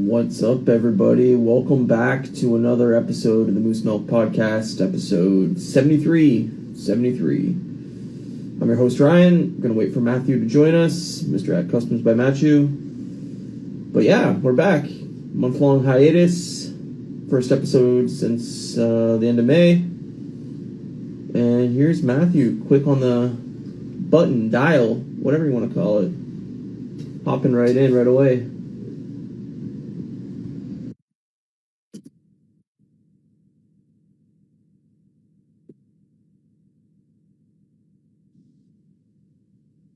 What's up, everybody? Welcome back to another episode of the Moose Milk Podcast, episode 73. I'm your host, Ryan. I'm going to wait for Matthew to join us, Mr. at Customs by Matthew. But yeah, we're back. Month-long hiatus. First episode since the end of May. And here's Matthew, quick on the button, dial, whatever you want to call it. Hopping right in right away.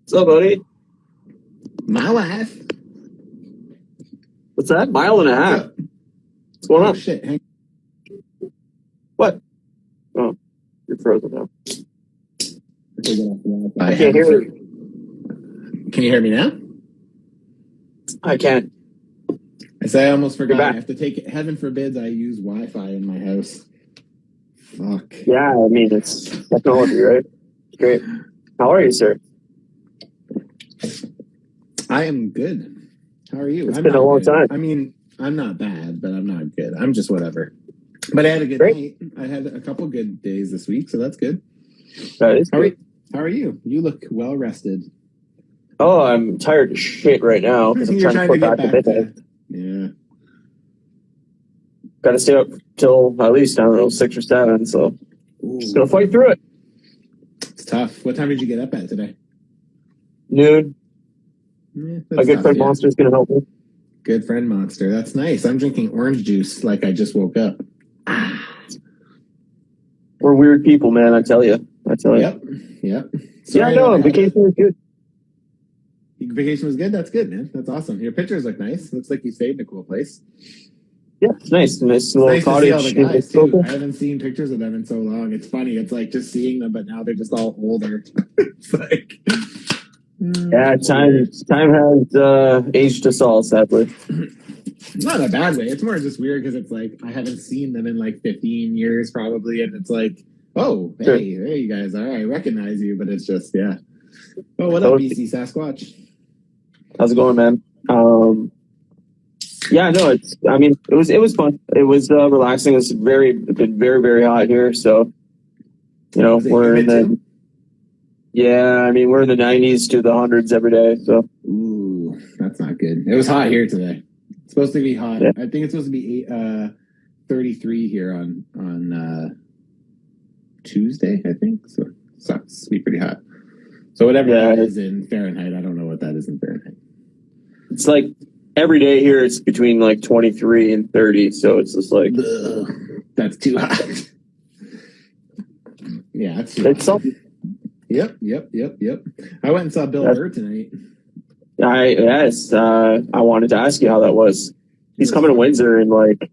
What's up, buddy? Mile and a half. What's that? Mile and a half? What's going on? Shit. Hang- What? Oh, you're frozen now. I can't hear you. Can you hear me now? I can't. I say I almost forgot. back. I have to take. Heaven forbids I use Wi-Fi in my house. Fuck. Yeah, I mean, it's technology, right? Great. How are you, sir? I am good. How are you? It's I'm been not a long good. time. I mean, I'm not bad, but I'm not good. I'm just whatever. But I had a good Great. night. I had a couple good days this week, so that's good. That is good. How are you? You look well rested. Oh, I'm tired as shit right now because I'm You're trying to put back to midnight. Yeah. Got to stay up till at least, I don't know, 6 or 7, so just going to fight through it. It's tough. What time did you get up at today? Noon. Yeah, A good friend Monster's going to help me. Good friend Monster. That's nice. I'm drinking orange juice like I just woke up. We're weird people, man, I tell you. Yep. Yeah, Sorry, I know. Vacation was good. Vacation was good? That's good, man. That's awesome. Your pictures look nice. Looks like you stayed in a cool place. Yeah, it's nice. Nice little Nice to cottage. see all the guys, It's too. cool. I haven't seen pictures of them in so long. It's funny. It's like just seeing them, but now they're just all older. It's like... Yeah, time has aged us all, sadly. Not in a bad way. It's more just weird because it's like I haven't seen them in like 15 years probably, and it's like, oh, Sure. hey, there you guys are. I recognize you, but it's just, yeah. Oh, what up, BC Sasquatch? How's it going, man? Yeah, no, it was fun. It was relaxing. It's been very, very hot here, so we're in the we're in the 90s to the hundreds every day. So Ooh, that's not good. It was hot here today. It's supposed to be hot. Yeah. I think it's supposed to be 33 here on Tuesday, I think. So it's supposed to be pretty hot. So whatever that is in Fahrenheit, I don't know what that is in Fahrenheit. It's like every day here it's between like 23 and 30, so it's just like Ugh, that's too hot. Yeah, it's too hot. something. Yep. I went and saw Bill Burr tonight. I wanted to ask you how that was. He's coming to Windsor in like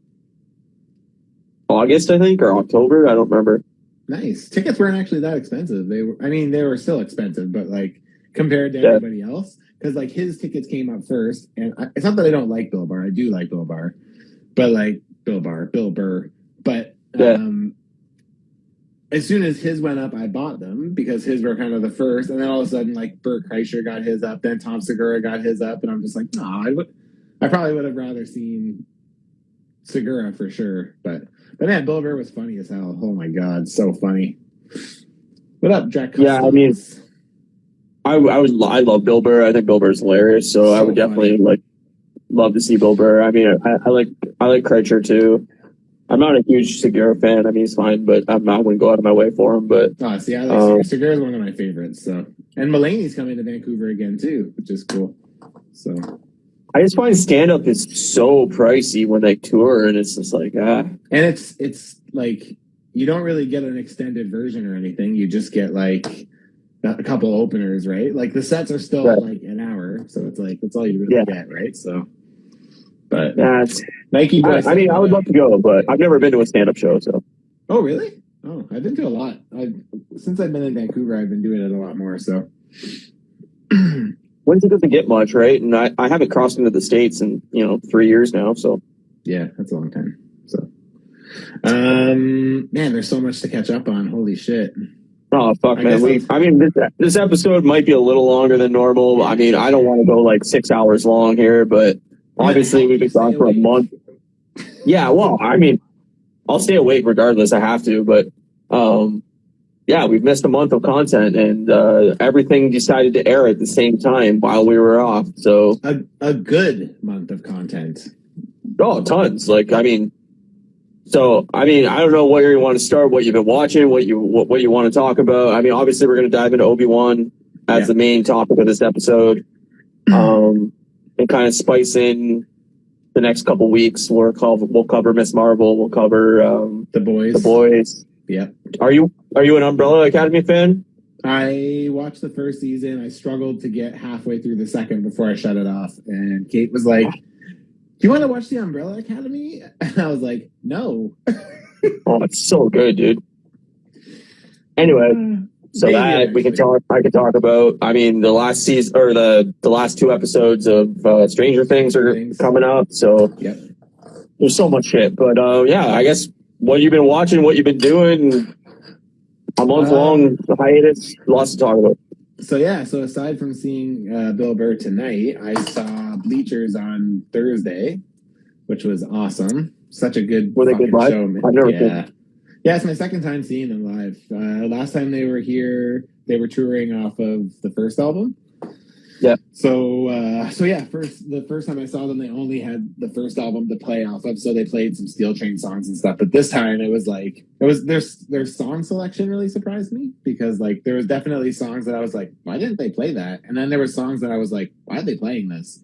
August, I think, or October. I don't remember. Nice. Tickets weren't actually that expensive. They were still expensive, but like compared to everybody else, because like his tickets came up first, and it's not that I don't like Bill Burr. I do like Bill Burr, but like Bill Burr. But as soon as his went up, I bought them because his were kind of the first, and then all of a sudden, like Bert Kreischer got his up, then Tom Segura got his up, and I'm just like, no, I probably would have rather seen Segura for sure, but man, Bill Burr was funny as hell. Oh my god, so funny. What up, Jack? Yeah, I mean, I love Bill Burr. I think Bill Burr's hilarious, so I would definitely love to see Bill Burr. I mean, I like Kreischer too. I'm not a huge Segura fan. I mean, he's fine, but I wouldn't go out of my way for him. But I like Segura. Segura's one of my favorites. So, and Mulaney's coming to Vancouver again too, which is cool. So, I just find stand-up is so pricey when they tour, and it's just like And it's like you don't really get an extended version or anything. You just get like a couple openers, right? Like the sets are still like an hour, so it's like that's all you really get, right? So, but Nike. I mean, I would love to go, but I've never been to a stand-up show. So. Oh really? Oh, I've been to a lot. Since I've been in Vancouver, I've been doing it a lot more. So. Windsor doesn't get much, right? And I haven't crossed into the States in 3 years now. So yeah, that's a long time. So, man, there's so much to catch up on. Holy shit! Oh fuck, man! This episode might be a little longer than normal. I mean, I don't want to go like 6 hours long here, but Obviously, we've been gone for a month. Yeah, well, I mean, I'll stay awake regardless. I have to, but yeah, we've missed a month of content, and everything decided to air at the same time while we were off. So a good month of content. Oh, tons. Like, I mean, I don't know where you want to start, what you've been watching, what you want to talk about. I mean, obviously, we're going to dive into Obi Wan as the main topic of this episode, and kind of spice in the next couple weeks. We'll cover Miss Marvel. We'll cover The Boys. The Boys. Yeah. Are you an Umbrella Academy fan? I watched the first season. I struggled to get halfway through the second before I shut it off, and Kate was like, "Do you want to watch the Umbrella Academy?" And I was like, "No." Oh, it's so good, dude. Anyway, so that I could talk about. I mean, the last season or the last two episodes of Stranger Things are coming up. So there's so much shit. But yeah, I guess what you've been watching, what you've been doing, a month long hiatus, lots to talk about. So aside from seeing Bill Burr tonight, I saw Bleachers on Thursday, which was awesome. Such a good fucking show, man. I've never seen. Yeah, it's my second time seeing them live. Last time they were here, they were touring off of the first album. Yeah. So the first time I saw them, they only had the first album to play off of, so they played some Steel Train songs and stuff. But this time, their song selection really surprised me, because like there was definitely songs that I was like, why didn't they play that? And then there were songs that I was like, why are they playing this?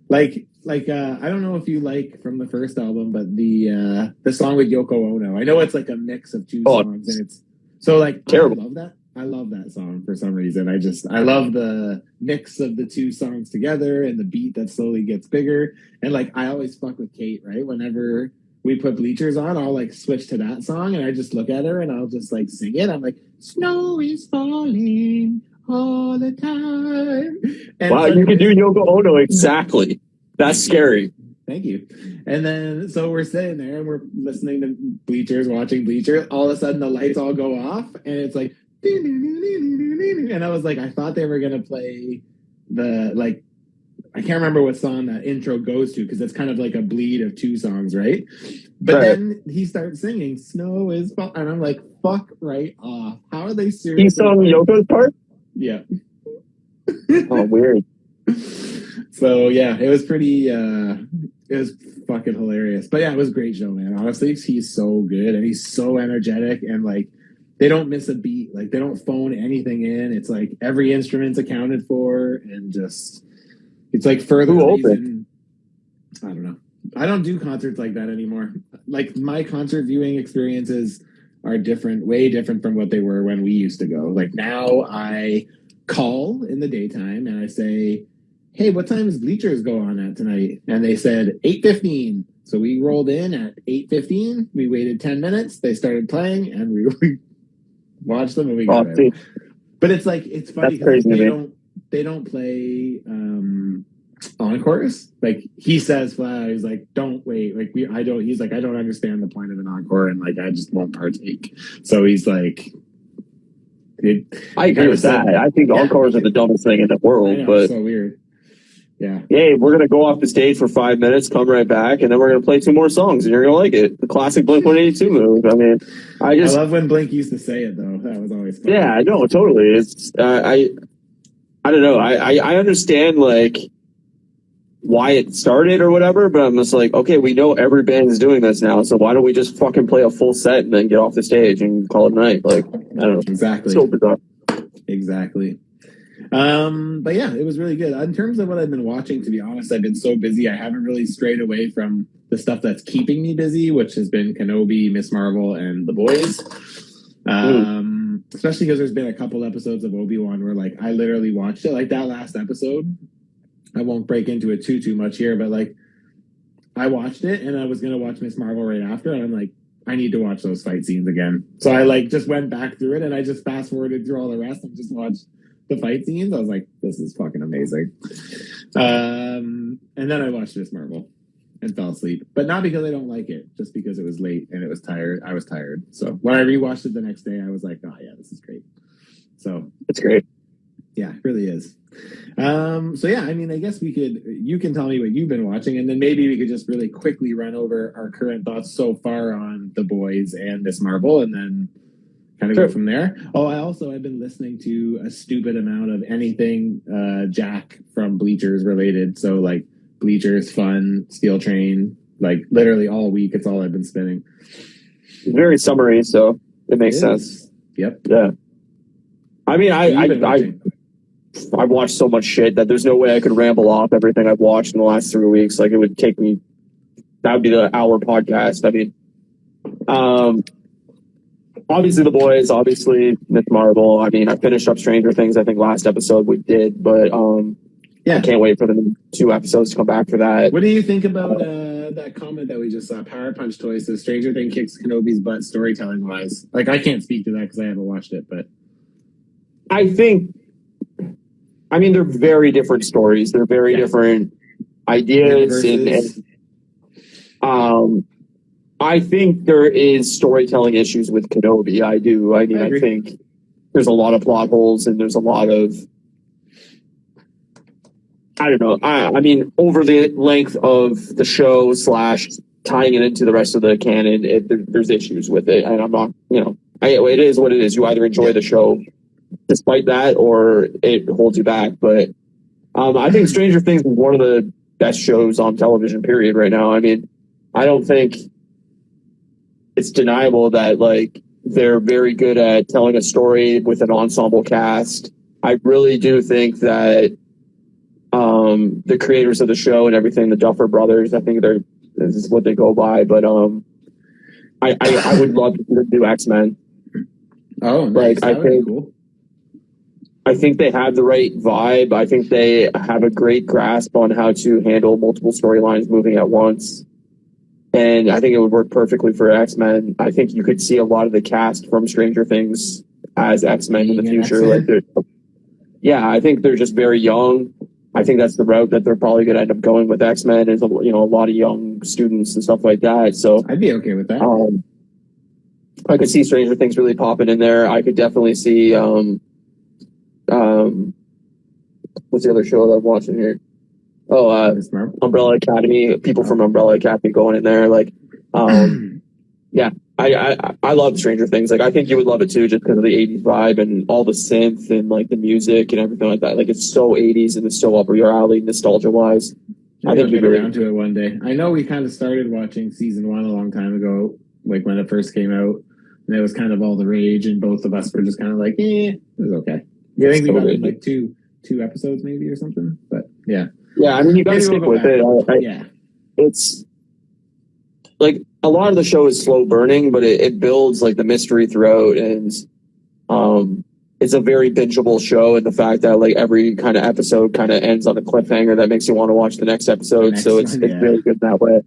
Like I don't know if you like from the first album, but the song with Yoko Ono. I know it's like a mix of two songs, and it's so like terrible. I love that song for some reason. I love the mix of the two songs together and the beat that slowly gets bigger. And like I always fuck with Kate, right? Whenever we put Bleachers on, I'll like switch to that song, and I just look at her and I'll just like sing it. I'm like, snow is falling all the time. And wow, you can do Yoko Ono exactly. That's scary. Thank you. And then, so we're sitting there and we're listening to Bleachers, watching Bleachers. All of a sudden, the lights all go off, and it's like, and I was like, I thought they were gonna play I can't remember what song that intro goes to, because it's kind of like a bleed of two songs, right? But then he starts singing "Snow Is Falling," and I'm like, fuck right off. How are they serious? He sung Yoko's part? Yeah. Oh, weird. So yeah, it was pretty it was fucking hilarious. But yeah, it was a great show, man. Honestly, he's so good and he's so energetic, and like they don't miss a beat. Like they don't phone anything in. It's like every instrument's accounted for, and just it's like further reason. I don't know. I don't do concerts like that anymore. Like my concert viewing experiences are different, way different from what they were when we used to go. Like now I call in the daytime and I say, hey, what time does Bleachers go on at tonight? And they said 8:15. So we rolled in at 8:15. We waited 10 minutes. They started playing, and we watched them, and we got it. But it's like, it's funny because they don't play encores. Like he says flat, he's like, don't wait. Like he's like, I don't understand the point of an encore, and like I just won't partake. So he's like, I agree with that. I think encores are the dumbest thing in the world. But it's so weird. Yeah. Hey, we're going to go off the stage for 5 minutes, come right back, and then we're going to play two more songs, and you're going to like it. The classic Blink-182 move. I mean, I love when Blink used to say it, though. That was always fun. Yeah, no, totally. It's, I don't know. I understand, like, why it started or whatever, but I'm just like, okay, we know every band is doing this now, so why don't we just fucking play a full set and then get off the stage and call it a night? Like, I don't know. Exactly. So bizarre. Exactly. But yeah, it was really good. In terms of what I've been watching, to be honest, I've been so busy. I haven't really strayed away from the stuff that's keeping me busy, which has been Kenobi, Miss Marvel, and The Boys. Especially because there's been a couple episodes of Obi Wan where like I literally watched it. Like that last episode, I won't break into it too much here, but like I watched it and I was gonna watch Miss Marvel right after, and I'm like, I need to watch those fight scenes again. So I like just went back through it and I just fast forwarded through all the rest and just watched the fight scenes. I was like, this is fucking amazing. And then I watched Miss Marvel and fell asleep, but not because I don't like it, just because it was late and it was tired. I was tired. So when I rewatched it the next day, I was like, oh yeah, this is great. So it's great. Yeah, it really is. So yeah, I mean, I guess you can tell me what you've been watching, and then maybe we could just really quickly run over our current thoughts so far on The Boys and Miss Marvel, and then kind of go from there. Oh, I've been listening to a stupid amount of anything Jack from Bleachers related. So like Bleachers, Fun, Steel Train, like literally all week. It's all I've been spinning. Very summary, so it makes sense. Yep. Yeah. I mean, I've watched so much shit that there's no way I could ramble off everything I've watched in the last 3 weeks. Like, it would take me, that would be the hour podcast. I mean, obviously The Boys, obviously Miss Marvel. I mean, I finished up Stranger Things. I think last episode we did, but I can't wait for the 2 episodes to come back for that. What do you think about that comment that we just saw? Power Punch Toys says Stranger Things kicks Kenobi's butt storytelling wise. Like, I can't speak to that because I haven't watched it, but I mean, they're very different stories. They're very different ideas, and I think there is storytelling issues with Kenobi. I do. I mean, I think there's a lot of plot holes, and there's a lot of, I don't know. I mean, over the length of the show / tying it into the rest of the canon, there's issues with it, and I'm not. It is what it is. You either enjoy the show despite that, or it holds you back. But I think Stranger Things is one of the best shows on television, period, right now. I mean, I don't think it's deniable that, like, they're very good at telling a story with an ensemble cast. I really do think that the creators of the show and everything, the Duffer Brothers, I think this is what they go by. But I would love to do X-Men. Oh, nice. That would be cool. I think they have the right vibe. I think they have a great grasp on how to handle multiple storylines moving at once. And I think it would work perfectly for X-Men. I think you could see a lot of the cast from Stranger Things as X-Men in the future. I think they're just very young. I think that's the route that they're probably going to end up going with X-Men, is a lot of young students and stuff like that. So I'd be okay with that. I could see Stranger Things really popping in there. I could definitely see what's the other show that I'm watching here? Umbrella Academy. People from Umbrella Academy going in there. Like, I love Stranger Things. Like, I think you would love it too, just because of the 80s vibe and all the synth and like the music and everything like that. Like, it's so 80s and it's so up your alley, nostalgia wise. I think you'd get around to it one day. I know we kind of started watching season 1 a long time ago, like when it first came out, and it was kind of all the rage, and both of us were just kind of like, it was okay. Yeah, I think we got in like two episodes maybe or something, but yeah. Yeah, I mean, you gotta stick with it. It's like a lot of the show is slow burning, but it builds like the mystery throughout, and it's a very bingeable show. And the fact that like every kind of episode kind of ends on a cliffhanger that makes you want to watch the next episode. So it's really good that way.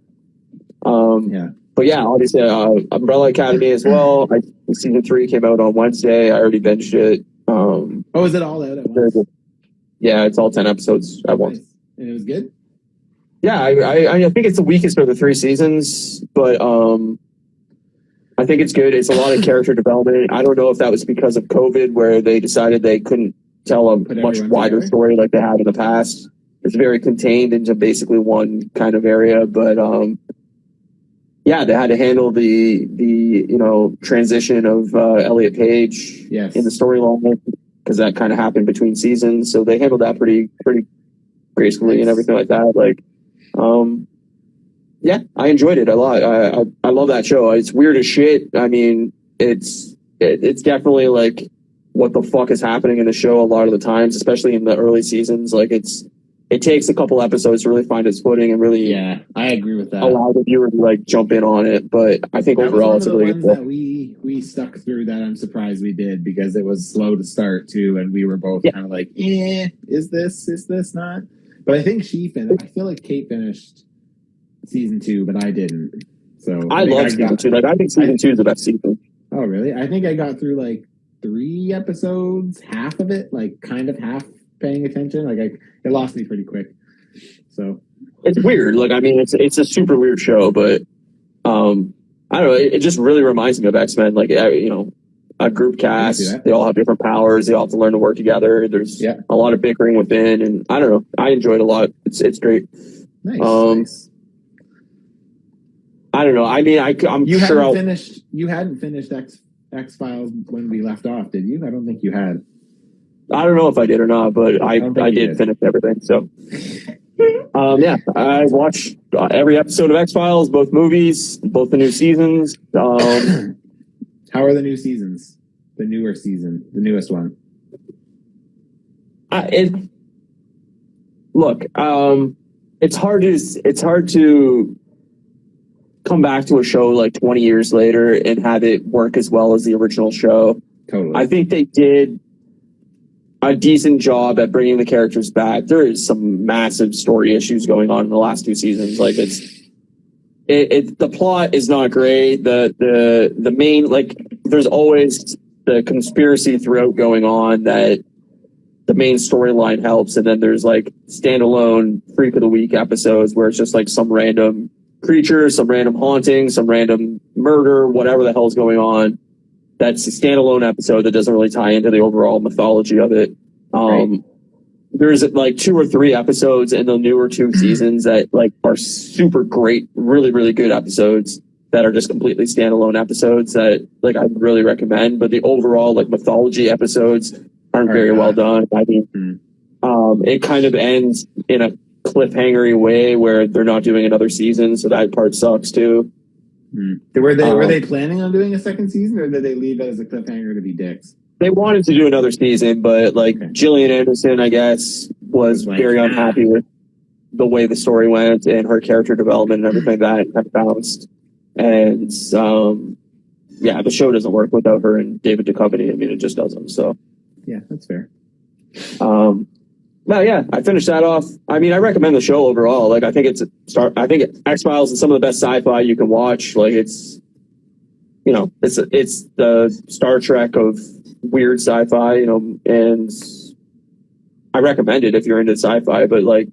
But yeah, obviously Umbrella Academy as well. Season 3 came out on Wednesday. I already binged it. Is it all out at once? Yeah, it's all 10 episodes at once. And it was good? Yeah, I think it's the weakest of the 3 seasons, but I think it's good. It's a lot of character development. I don't know if that was because of COVID, where they decided they couldn't tell a much wider story like they have in the past. It's very contained into basically one kind of area, but they had to handle the transition of Elliot Page in the storyline, because that kind of happened between seasons. So they handled that pretty gracefully and everything like that. Like, I enjoyed it a lot. I love that show. It's weird as shit. I mean, it's definitely like what the fuck is happening in the show a lot of the times, especially in the early seasons. Like, it takes a couple episodes to really find its footing and really I agree with that. Allow the viewer to like jump in on it. But I think overall it's a really good that we stuck through that. I'm surprised we did, because it was slow to start too, and we were both kind of like, is this not? But I think I feel like Kate finished season 2, but I didn't. So I love season 2. Like, I think season 2 is the best season. Oh really? I think I got through like 3 episodes, half of it, like kind of half paying attention. Like, it lost me pretty quick. So it's weird. Like, I mean, it's a super weird show, but I don't know. It just really reminds me of X-Men. Like, a group I can see cast. that. They all have different powers. They all have to learn to work together. There's Yeah. a lot of bickering within, and I don't know. I enjoyed it a lot. It's great. Nice. Nice. I don't know. I mean, I'm You sure hadn't finished X-Files when we left off, did you? I don't think you had. I don't know if I did or not, but I did finish everything. So, yeah, I watched every episode of X-Files, both movies, both the new seasons. How are the new seasons? The newer season, the newest one. It's hard to come back to a show like 20 years later and have it work as well as the original show. Totally. I think they did a decent job at bringing the characters back. There is some massive story issues going on in the last two seasons. Like the plot is not great. The main, like, there's always the conspiracy throughout going on that the main storyline helps, and then there's like standalone Freak of the Week episodes where it's just like some random creature, some random haunting, some random murder, whatever the hell's going on. That's a standalone episode that doesn't really tie into the overall mythology of it. Right. There's like 2 or 3 episodes in the newer 2 seasons that like are super great, really, really good episodes that are just completely standalone episodes that like I really recommend. But the overall like mythology episodes aren't very well done. I mean, it kind of ends in a cliffhangery way where they're not doing another season, so that part sucks too. Were they planning on doing a second season, or did they leave it as a cliffhanger to be dicks? They wanted to do another season, but like Gillian Anderson, I guess, was like, very unhappy with the way the story went and her character development and everything that kind of bounced. And yeah, the show doesn't work without her and David Duchovny. I mean, it just doesn't. So yeah, that's fair. Well, yeah, I finished that off. I mean, I recommend the show overall. Like, I think I think X-Files is some of the best sci-fi you can watch. Like, it's the Star Trek of weird sci-fi, and I recommend it if you're into sci-fi. But like,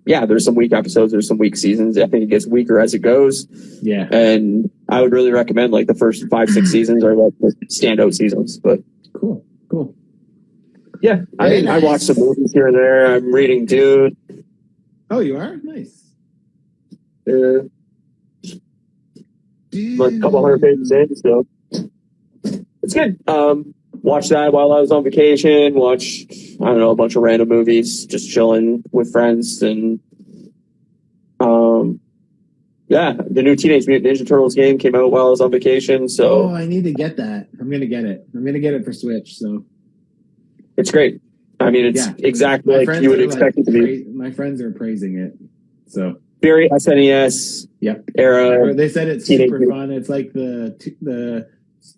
yeah, there's some weak episodes, there's some weak seasons. I think it gets weaker as it goes. Yeah, and I would really recommend like the first 5-6 seasons are like the standout seasons. But cool. Yeah, I mean, I watch some movies here and there. I'm reading Dune. Oh, you are? Nice. Like a couple hundred pages in, so it's good. Watched that while I was on vacation. Watched, I don't know, a bunch of random movies, just chilling with friends. And yeah, the new Teenage Mutant Ninja Turtles game came out while I was on vacation. So I need to get that. I'm gonna get it. I'm gonna get it for Switch. So it's great. I mean, it's exactly like you would expect it to be. My friends are praising it. So very SNES era. They said it's super fun. It's like the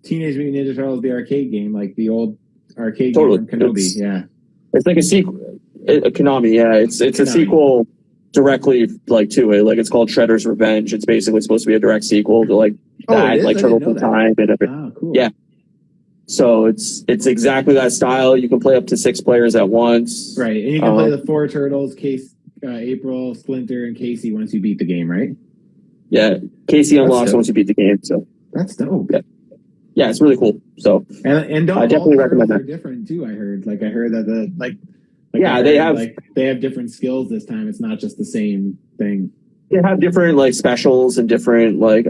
Teenage Mutant Ninja Turtles, the arcade game, like the old arcade game from Kenobi. It's like a sequel. Konami, yeah. It's a sequel directly like to it. Like, it's called Shredder's Revenge. It's basically supposed to be a direct sequel to like that, like Turtles in Time and everything. Oh, cool. Yeah. So it's exactly that style. You can play up to 6 players at once. Right, and you can play the 4 turtles, April, Splinter, and Casey once you beat the game, right? Yeah, Casey unlocks once you beat the game. So that's dope. Yeah, it's really cool. So and I definitely recommend that. They're different too. I heard that they have different skills this time. It's not just the same thing. They have different like specials and different like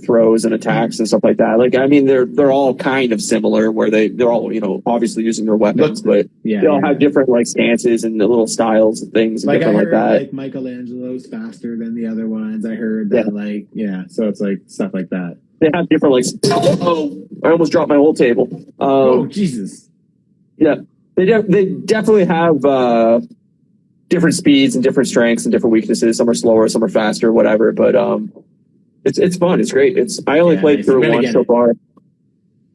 throws and attacks and stuff like that. Like, I mean, they're all kind of similar where they're all, obviously using their weapons, but they all have different like stances and the little styles and things and different like that. Like Michelangelo's faster than the other ones. I heard that so it's like stuff like that. They have different like I almost dropped my whole table. Oh Jesus. Yeah. They definitely have different speeds and different strengths and different weaknesses. Some are slower, some are faster, whatever. But it's fun. It's great. I only played through it once so far,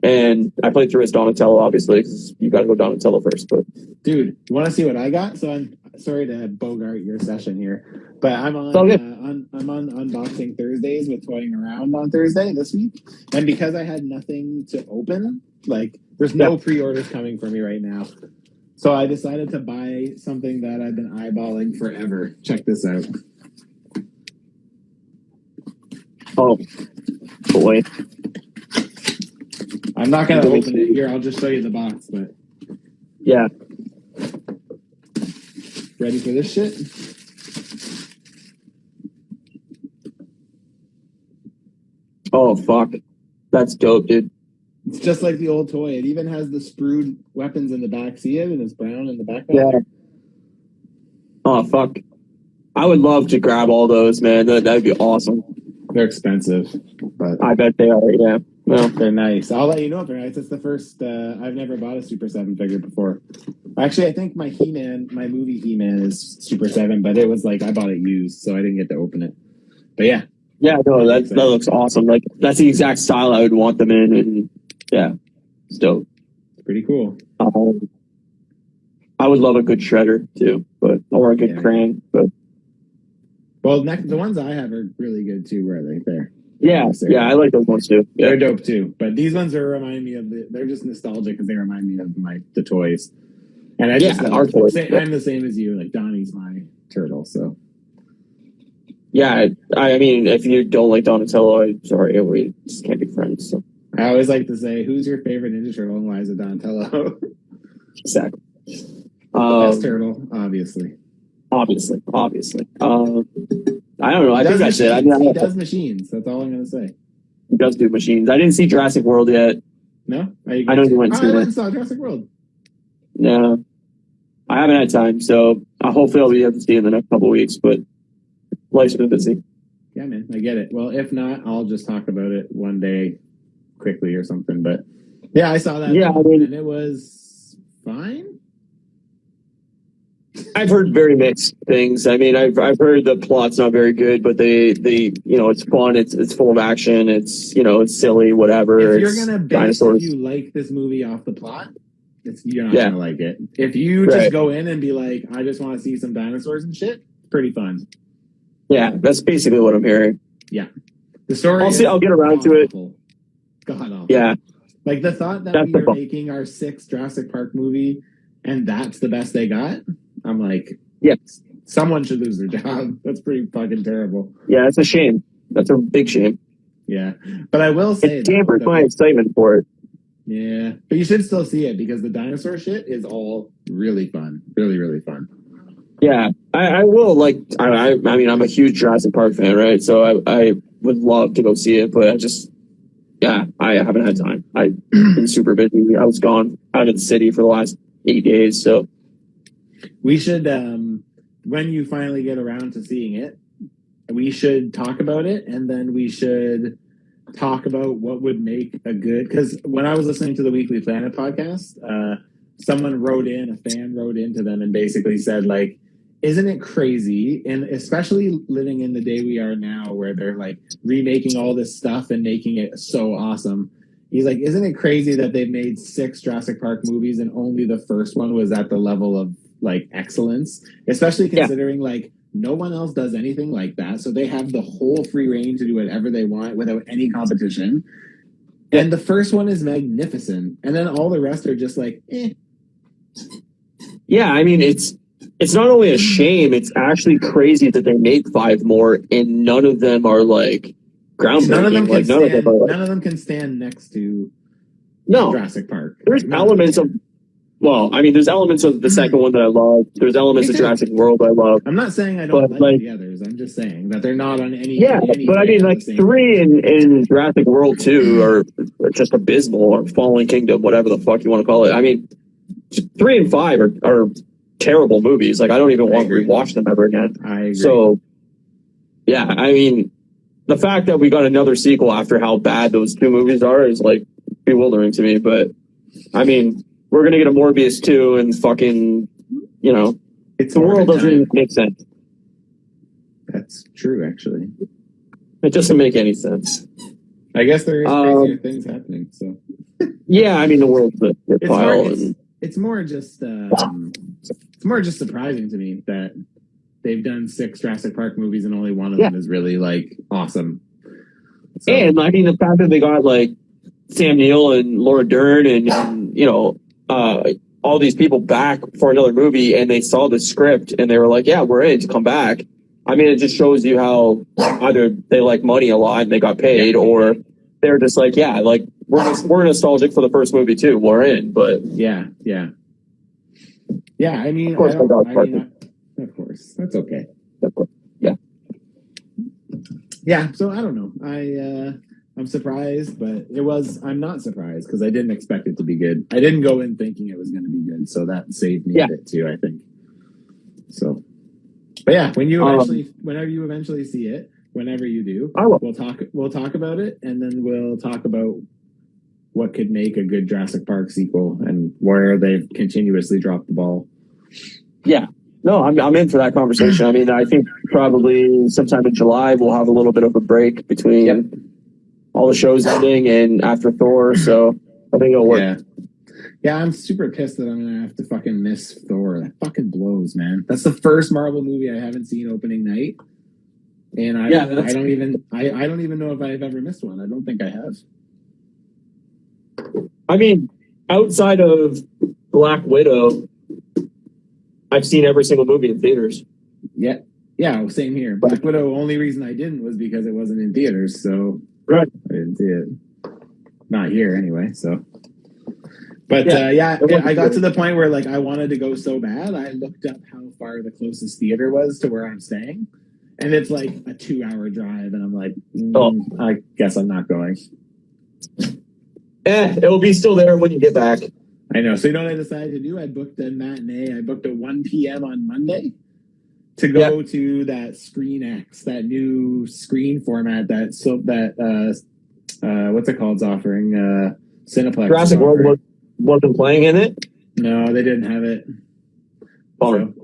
and I played through as Donatello, obviously, because you got to go Donatello first. But dude, you want to see what I got? So I'm sorry to bogart your session here, but I'm on unboxing Thursdays with Toying Around on Thursday this week, and because I had nothing to open, like there's no pre-orders coming for me right now. So I decided to buy something that I've been eyeballing forever. Check this out. Oh, boy. I'm not gonna open it here. I'll just show you the box. But Yeah. ready for this shit? Oh fuck, that's dope, dude. It's just like the old toy. It even has the sprued weapons in the back. See it? And it's brown in the back. Yeah. Oh fuck, I would love to grab all those, man. That'd be awesome. They're expensive, but I bet they are. Yeah. Well, they're nice. I'll let you know if they're nice. It's the first. I've never bought a Super 7 figure before. Actually, I think my He-Man, my movie He-Man is Super 7, but it was like I bought it used, so I didn't get to open it. But yeah. yeah, no, that looks awesome. Like that's the exact style I would want them in, and yeah, it's dope. It's pretty cool. I would love a good shredder too, or a good Krang, but. Well, the ones I have are really good too. Where they there? Yeah, I like those ones too. Yeah. They're dope too. But these ones remind me of they're just nostalgic because they remind me of the toys. And I just our toys. I'm the same as you. Like Donnie's my turtle, so. Yeah, I mean, if you don't like Donatello, I'm sorry, we just can't be friends. So. I always like to say, "Who's your favorite Ninja Turtle?" And why is it Donatello? Exactly. The best turtle, obviously. Obviously. I don't know. I think that's it. He does machines. That's all I'm going to say. He does do machines. I didn't see Jurassic World yet. No? I know you went to it. I saw Jurassic World. No. I haven't had time, so hopefully I'll be able to see it in the next couple of weeks, but life's been busy. Yeah, man. I get it. Well, if not, I'll just talk about it one day quickly or something. But yeah, I saw that. Yeah, and it was fine. I've heard very mixed things. I mean, I've heard the plot's not very good, but they it's fun. It's full of action. It's it's silly, whatever. If you're gonna base if you like this movie off the plot, you're not gonna like it. If you just go in and be like, I just want to see some dinosaurs and shit, it's pretty fun. Yeah, that's basically what I'm hearing. Yeah, the story. I'll get around to it. God awful. Yeah, like the thought that we are making our 6th Jurassic Park movie, and that's the best they got. I'm like, yes, someone should lose their job. That's pretty fucking terrible. Yeah, it's a shame. That's a big shame. Yeah, but I will say it dampened my excitement for it. Yeah, but you should still see it because the dinosaur shit is all really fun, really, really fun. Yeah, I will. Like, I mean, I'm a huge Jurassic Park fan, right? So I would love to go see it, but I haven't had time. I've been super busy. I was gone out of the city for the last 8 days, so. We should, when you finally get around to seeing it, we should talk about it, and then we should talk about what would make a good. Because when I was listening to the Weekly Planet podcast, someone a fan wrote into them and basically said, like, isn't it crazy? And especially living in the day we are now, where they're like remaking all this stuff and making it so awesome. He's like, isn't it crazy that they've made 6 Jurassic Park movies and only the first one was at the level of like excellence, especially considering like no one else does anything like that. So they have the whole free reign to do whatever they want without any competition. Yeah. And the first one is magnificent. And then all the rest are just like, eh. Yeah, I mean, it's not only a shame, it's actually crazy that they made 5 more and none of them are like groundbreaking. None of them can stand next to Jurassic Park. There's elements of there's elements of the second one that I love. There's elements of Jurassic World I love. I'm not saying I don't like the others. I'm just saying that they're not on any. Yeah, but I mean, like 3 in Jurassic World 2 are just abysmal, or Fallen Kingdom, whatever the fuck you want to call it. I mean, 3 and 5 are terrible movies. Like, I don't even want to rewatch them ever again. I agree. So, yeah, I mean, the fact that we got another sequel after how bad those 2 movies are is like bewildering to me. But I mean. We're going to get a Morbius 2 and fucking, it's the world doesn't make sense. That's true, actually. It doesn't make any sense. I guess there is crazier things happening, so. Yeah, I mean, the world's a pile. It's more just surprising to me that they've done 6 Jurassic Park movies and only one of them is really, like, awesome. So, and, I mean, the fact that they got, like, Sam Neill and Laura Dern and all these people back for another movie, and they saw the script and they were like, yeah, we're in to come back. I mean, it just shows you how either they like money a lot and they got paid, or they're just like, yeah, like we're nostalgic for the first movie too. We're in, but yeah. I mean, of course, of course, that's okay. Yeah. Yeah. So I don't know. I'm surprised, but I'm not surprised because I didn't expect it to be good. I didn't go in thinking it was going to be good, so that saved me a bit too, I think. So, but yeah, whenever you eventually see it, whenever you do, we'll talk about it, and then we'll talk about what could make a good Jurassic Park sequel and where they've continuously dropped the ball. Yeah. No, I'm in for that conversation. I mean, I think probably sometime in July we'll have a little bit of a break between all the shows ending and after Thor, so I think it'll work. Yeah, I'm super pissed that I'm gonna have to fucking miss Thor. That fucking blows, man. That's the first Marvel movie I haven't seen opening night, and I don't even know if I've ever missed one. I don't think I have. I mean, outside of Black Widow, I've seen every single movie in theaters. Yeah, same here. Black Widow, only reason I didn't was because it wasn't in theaters, so I didn't see it. Not here, anyway, so. But I got to the point where like I wanted to go so bad, I looked up how far the closest theater was to where I'm staying, and it's like a 2-hour drive, and I'm like, I guess I'm not going. It'll be still there when you get back. I know. So you know what I decided to do? I booked a matinee. I booked a 1 p.m. on Monday to go to that Screen X, that new screen format what's it called? It's offering Cineplex. Jurassic World wasn't playing in it? No, they didn't have it. So,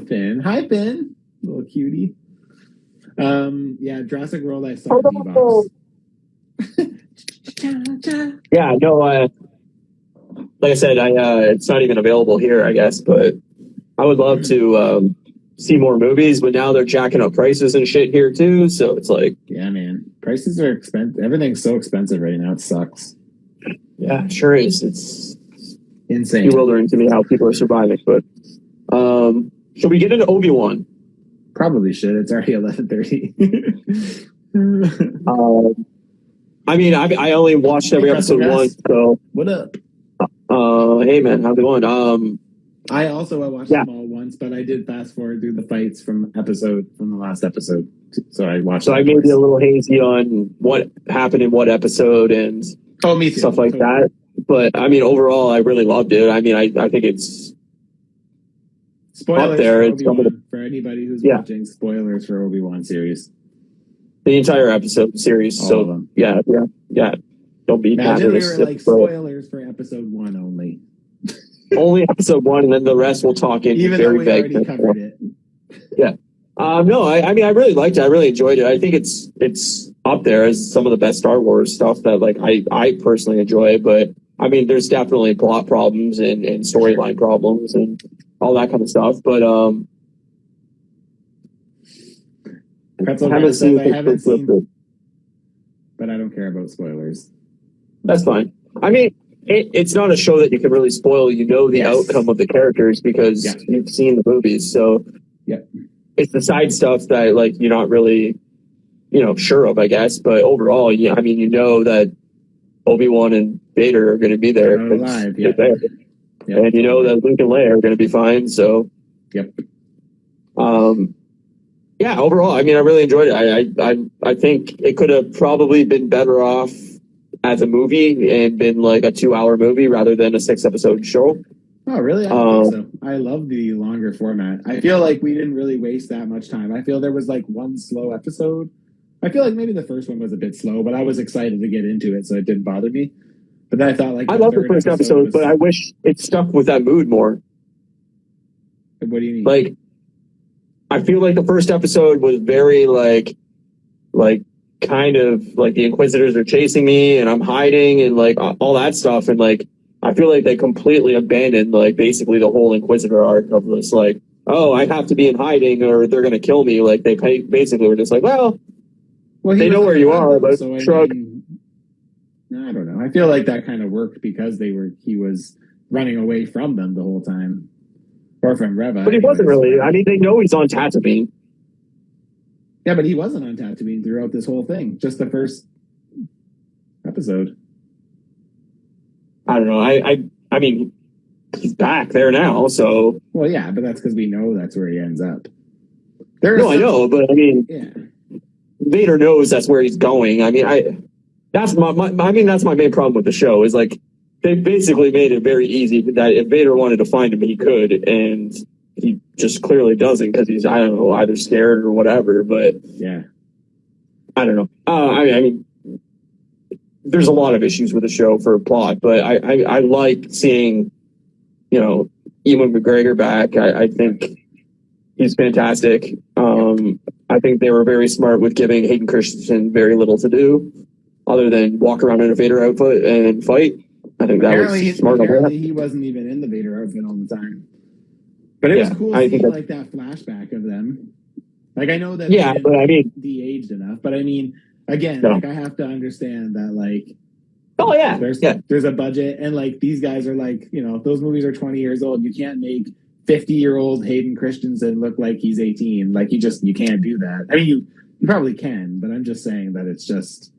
Finn. Hi, Finn. Little cutie. Jurassic World I saw in D-Box. Yeah, no, like I said, it's not even available here, I guess, but I would love to see more movies, but now they're jacking up prices and shit here too, so it's like... Yeah, man. Prices are expensive. Everything's so expensive right now. It sucks. Yeah, it sure is. It's insane. Bewildering to me how people are surviving, but should we get into Obi Wan? Probably should. It's already 11:30. I mean, I only watched every episode once, so what up? Hey man, how's it going? I watched them all once, but I did fast forward through the fights from the last episode. So I watched. So I may be a little hazy on what happened in what episode and me too. Stuff like that. But I mean, overall, I really loved it. I mean, I think it's spoilers up there. For anybody who's watching. Spoilers for Obi Wan series. The entire episode series. All so of them. Yeah. Don't be mad Imagine at we us. were like spoilers for episode 1 only. Only episode 1, and then the rest we'll talk in even very though we vague. already covered it. Yeah. No, I mean, I really liked it. I really enjoyed it. I think it's up there as some of the best Star Wars stuff that like I personally enjoy. But I mean, there's definitely plot problems and storyline problems and all that kind of stuff. But I haven't seen, but I don't care about spoilers. That's fine. I mean, it's not a show that you can really spoil. You know the outcome of the characters because you've seen the movies. So it's the side stuff that like you're not really, sure of, I guess. But overall, I mean, you know that Obi-Wan and Vader are going to be there. Alive, And you know that Luke and Leia are going to be fine. So overall, I mean, I really enjoyed it. I think it could have probably been better off as a movie and been like a 2-hour movie rather than a 6-episode show. Oh, really? I don't think so. I love the longer format. I feel like we didn't really waste that much time. I feel there was like one slow episode. I feel like maybe the first one was a bit slow, but I was excited to get into it, so it didn't bother me. But then I thought like I love the first episode, but I wish it stuck with that mood more. What do you mean? Like, I feel like the first episode was very like kind of like the Inquisitors are chasing me and I'm hiding and like all that stuff. And like, I feel like they completely abandoned like basically the whole Inquisitor arc of this like, oh, I have to be in hiding or they're going to kill me. Like they basically were just like, well they know where you are, but shrug. I don't know. I feel like that kind of worked because he was running away from them the whole time. Or from Reva. But he wasn't really. I mean, they know he's on Tatooine. Yeah, but he wasn't on Tatooine throughout this whole thing. Just the first episode. I don't know. I mean, he's back there now, so. Well, yeah, but that's because we know that's where he ends up. I know, but I mean, yeah. Vader knows that's where he's going. I mean, that's my main problem with the show is like they basically made it very easy that if Vader wanted to find him, he could, and he just clearly doesn't because he's, I don't know, either scared or whatever. But yeah, I don't know. I mean, there's a lot of issues with the show for plot, but I like seeing, you know, Ewan McGregor back. I think he's fantastic. I think they were very smart with giving Hayden Christensen very little to do other than walk around in a Vader outfit and fight. I think that was smart. Apparently he wasn't even in the Vader outfit all the time. But it was cool seeing like that flashback of them. Like I know that but I mean de-aged enough, but I mean again, like I have to understand that like there's a budget and like these guys are like, you know, those movies are 20 years old. You can't make 50-year-old Hayden Christensen look like he's 18. Like you can't do that. I mean you probably can, but I'm just saying that it's just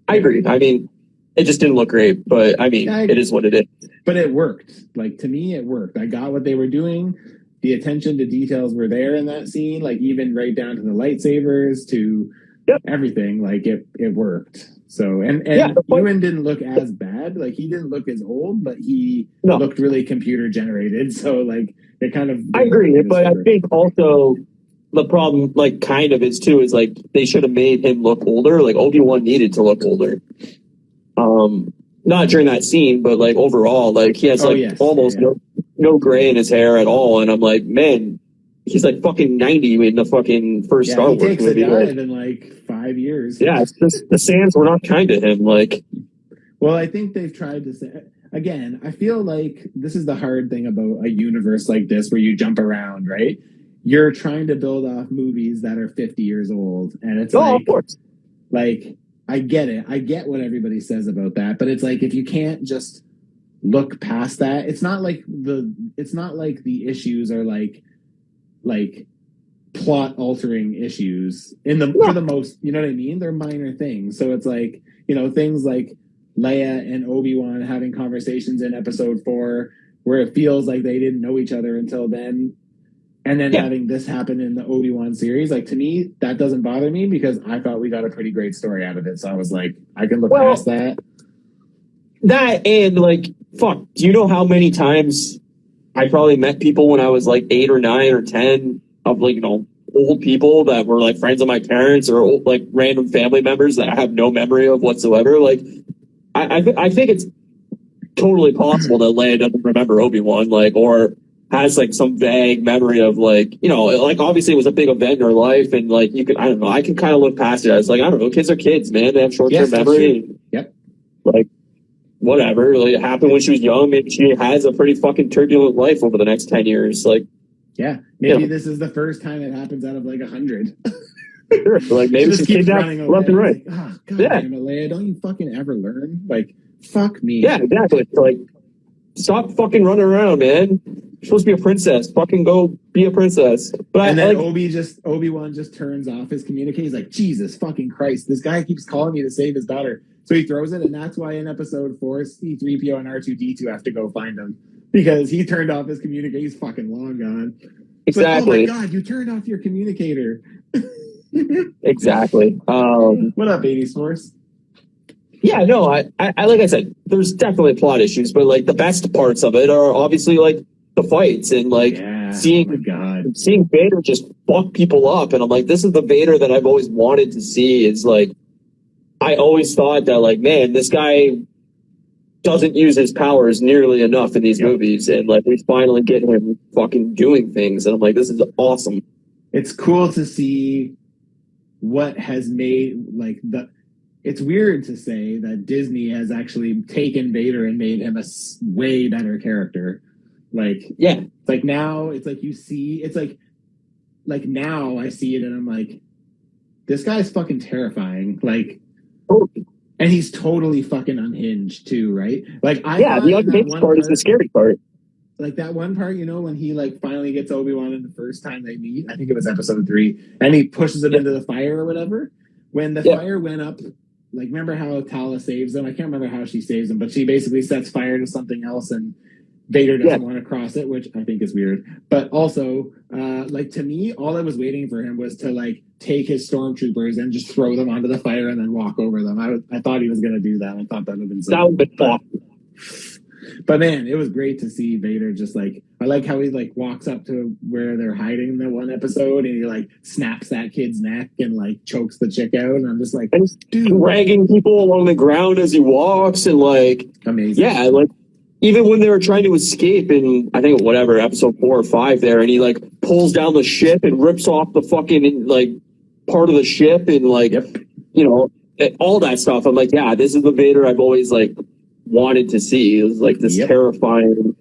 I agree. I mean it just didn't look great, but I mean it is what it is. But it worked. Like to me it worked. I got what they were doing. The attention to details were there in that scene, like even right down to the lightsabers to everything. Like it worked. So and Ewan didn't look as bad. Like he didn't look as old, but he looked really computer generated. So like it kind of I agree, but I think also the problem like kind of is too is like they should have made him look older. Like Obi Wan needed to look older. Not during that scene, but like overall, like he has almost no gray in his hair at all, and I'm like, man, he's like fucking 90 in the fucking first Star Wars movie. He takes movie. a dive in like 5 years. Yeah, it's just the sands were not kind to him. Like, well, I think they've tried to say again. I feel like this is the hard thing about a universe like this, where you jump around, right? You're trying to build off movies that are 50 years old, and it's of course, like. I get it. I get what everybody says about that, but it's like if you can't just look past that, it's not like the issues are like plot altering issues for the most, you know what I mean? They're minor things. So it's like, you know, things like Leia and Obi-Wan having conversations in episode 4 where it feels like they didn't know each other until then. And then having this happen in the Obi-Wan series, like to me, that doesn't bother me because I thought we got a pretty great story out of it. So I was like, I can look past that. That and like, fuck, do you know how many times I probably met people when I was like 8 or 9 or 10 of like, you know, old people that were like friends of my parents or old, like random family members that I have no memory of whatsoever. Like, I think it's totally possible that Leia doesn't remember Obi-Wan, like, or has like some vague memory of like, you know, like obviously it was a big event in her life and like you can, I don't know, I can kind of look past it as like, I don't know, kids are kids, man. They have short-term memory. Yep. Like, whatever. Like, it happened when she was young. Maybe she has a pretty fucking turbulent life over the next 10 years. Like, yeah, maybe this is the first time it happens out of like 100. Sure. Like maybe she keeps running away. Left and right. Like, oh, God damn it, Leia, don't you fucking ever learn? Like, fuck me. Yeah, exactly. Like, stop fucking running around, man. You're supposed to be a princess. Fucking go be a princess. But and then Obi-Wan just turns off his communique. He's like, Jesus fucking Christ, this guy keeps calling me to save his daughter. So he throws it, and that's why in episode 4, C-3PO and R2-D2 have to go find him. Because he turned off his communicator. He's fucking long gone. Exactly. Like, oh my God, you turned off your communicator. Exactly. What up, 80s Force? Yeah, no, I like I said, there's definitely plot issues, but like the best parts of it are obviously like the fights and like seeing Vader just fuck people up, and I'm like, this is the Vader that I've always wanted to see. Is like, I always thought that like, man, this guy doesn't use his powers nearly enough in these movies, and like we finally get him fucking doing things, and I'm like, this is awesome. It's cool to see what has made like the. It's weird to say that Disney has actually taken Vader and made him a way better character. Like, yeah, like now it's like you see, it's like now I see it and I'm like, this guy's fucking terrifying. Like, and he's totally fucking unhinged too, right? Like, the unhinged part is the scary part. Like that one part, you know, when he like finally gets Obi-Wan in the first time they meet, I think it was episode 3, and he pushes him into the fire or whatever. When the fire went up like, remember how Tala saves them? I can't remember how she saves them, but she basically sets fire to something else, and Vader doesn't want to cross it, which I think is weird. But also, like, to me, all I was waiting for him was to like take his stormtroopers and just throw them onto the fire and then walk over them. I thought he was going to do that. I thought that would have been so. That would have been awesome. But man, it was great to see Vader just like, I like how he like walks up to where they're hiding in the one episode and he like snaps that kid's neck and like chokes the chick out. And I'm just like, and dude, dragging people along the ground as he walks, and like, amazing. yeah, like even when they were trying to escape in, I think, whatever, episode 4 or 5 there, and he like pulls down the ship and rips off the fucking like part of the ship and like, you know, all that stuff. I'm like, yeah, this is the Vader I've always like wanted to see. It was like this terrifying,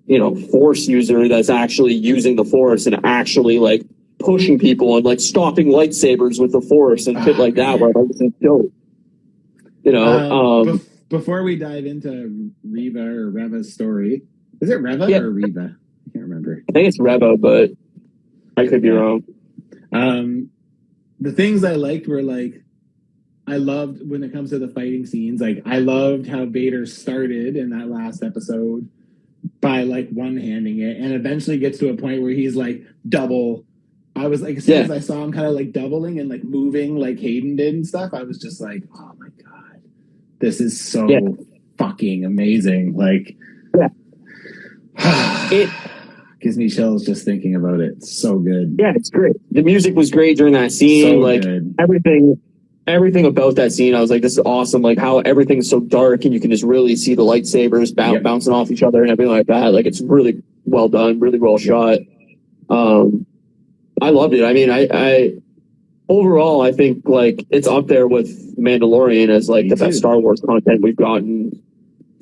you know, force user that's actually using the force and actually like pushing people and like stopping lightsabers with the force and shit like that. Where I was like, yo, you know, before we dive into Reva or Reva's story, is it Reva or Reva? I can't remember. I think it's Reva, but I could be wrong. The things I liked were like, I loved when it comes to the fighting scenes. Like, I loved how Vader started in that last episode by like one-handing it, and eventually gets to a point where he's like double. I was like, as soon as I saw him kind of like doubling and like moving like Hayden did and stuff, I was just like, oh my god, this is so fucking amazing. Like, it gives me chills just thinking about it. It's so good. Yeah, it's great. The music was great during that scene. So like good. Everything about that scene, I was like, this is awesome. Like how everything's so dark and you can just really see the lightsabers bouncing off each other and everything like that. Like it's really well done, really well shot. I loved it. I mean, I overall, I think like it's up there with Mandalorian as like the best Star Wars content we've gotten,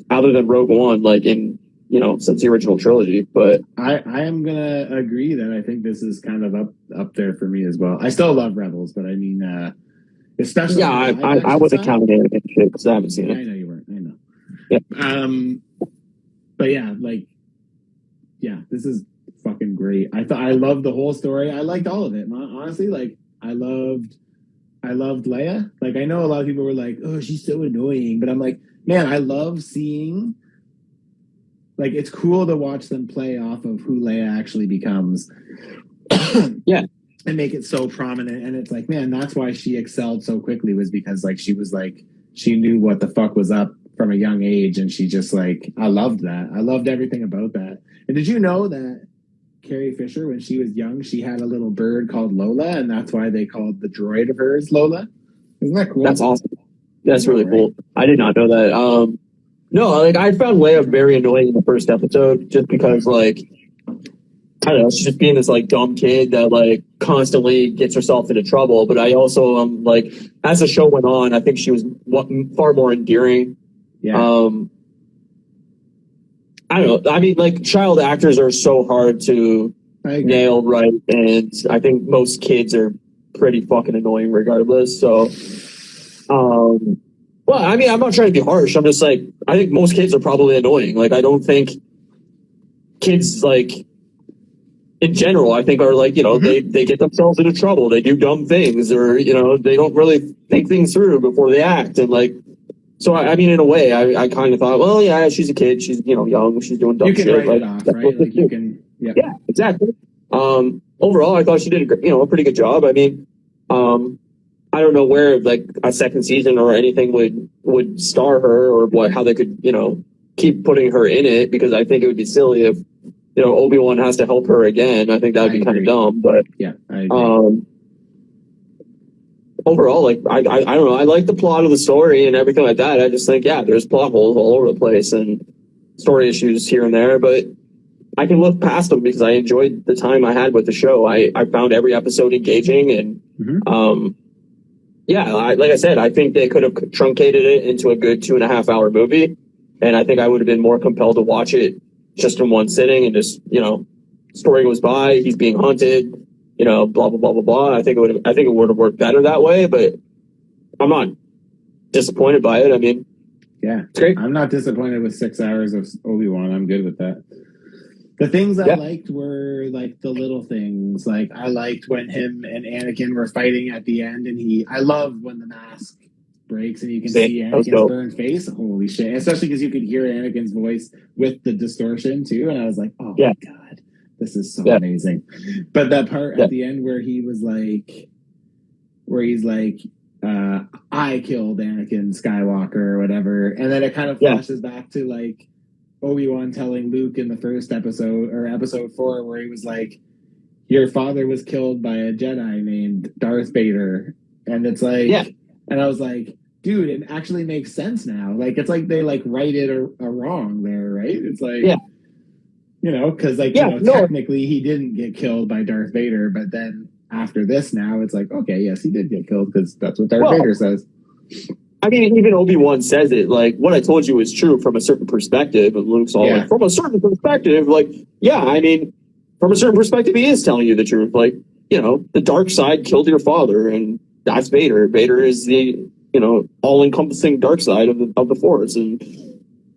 other than Rogue One, like in, you know, since the original trilogy. But I am gonna agree that I think this is kind of up there for me as well. I still love Rebels, but I mean, especially I wasn't counting anything shit because I haven't seen it. I know you weren't. I know. Yeah. But yeah, like, yeah, this is fucking great. I loved the whole story. I liked all of it. Honestly, like, I loved Leia. Like, I know a lot of people were like, "Oh, she's so annoying," but I'm like, man, I love seeing. Like, it's cool to watch them play off of who Leia actually becomes. Yeah. And make it so prominent. And it's like, man, that's why she excelled so quickly, was because like she was like, she knew what the fuck was up from a young age. And she just like, I loved that. I loved everything about that. And did you know that Carrie Fisher, when she was young, she had a little bird called Lola, and that's why they called the droid of hers Lola? Isn't that cool? That's awesome. That's really cool. I did not know that. No, like I found Leia very annoying in the first episode just because like, I don't know, she's just being this like dumb kid that like constantly gets herself into trouble. But I also like, as the show went on, I think she was far more endearing. Yeah. I don't know. I mean, like child actors are so hard to nail right, and I think most kids are pretty fucking annoying regardless. So, well, I mean, I'm not trying to be harsh. I'm just like, I think most kids are probably annoying. Like, I don't think kids like. In general, I think are like, you know, they get themselves into trouble. They do dumb things, or, you know, they don't really think things through before they act. And like, so I mean, in a way, I kind of thought, well, yeah, she's a kid. She's, you know, young. She's doing dumb shit. You can write like, it off, right? Like you can, yeah, exactly. Overall, I thought she did a pretty good job. I mean, I don't know where like a second season or anything would star her, or how they could, you know, keep putting her in it, because I think it would be silly if, you know, Obi Wan has to help her again. I think that would be kind of dumb. But yeah, I agree. Overall, like I don't know. I like the plot of the story and everything like that. I just think, yeah, there's plot holes all over the place and story issues here and there, but I can look past them because I enjoyed the time I had with the show. I found every episode engaging, and yeah, like I said, I think they could have truncated it into a good 2.5 hour movie, and I think I would have been more compelled to watch it just in one sitting, and just, you know, story goes by, he's being hunted, you know, blah blah blah blah blah. I think it would have worked better that way, but I'm not disappointed by it. I mean, yeah, it's great. I'm not disappointed with 6 hours of Obi-Wan. I'm good with that. The things I liked were like the little things. Like I liked when him and Anakin were fighting at the end, and I love when the mask breaks and you can Same. see That was Anakin's dope. burned face. Holy shit! Especially because you could hear Anakin's voice with the distortion too, and I was like, oh Yeah. my god, this is so Yeah. amazing. But that part Yeah. at the end where he's like, I killed Anakin Skywalker or whatever, and then it kind of flashes back to like Obi-Wan telling Luke in the first episode or episode 4 where he was like, your father was killed by a Jedi named Darth Vader. And it's like, and I was like, dude, it actually makes sense now. Like, it's like they like righted a wrong there, right? It's like, you know, because like, technically he didn't get killed by Darth Vader, but then after this now, it's like, okay, yes, he did get killed because that's what Darth Vader says. I mean, even Obi-Wan says it, like, what I told you is true from a certain perspective, and Luke's all like, from a certain perspective, like, yeah, I mean, from a certain perspective, he is telling you the truth. Like, you know, the dark side killed your father, and that's Vader. Vader is the, you know, all-encompassing dark side of the Force. And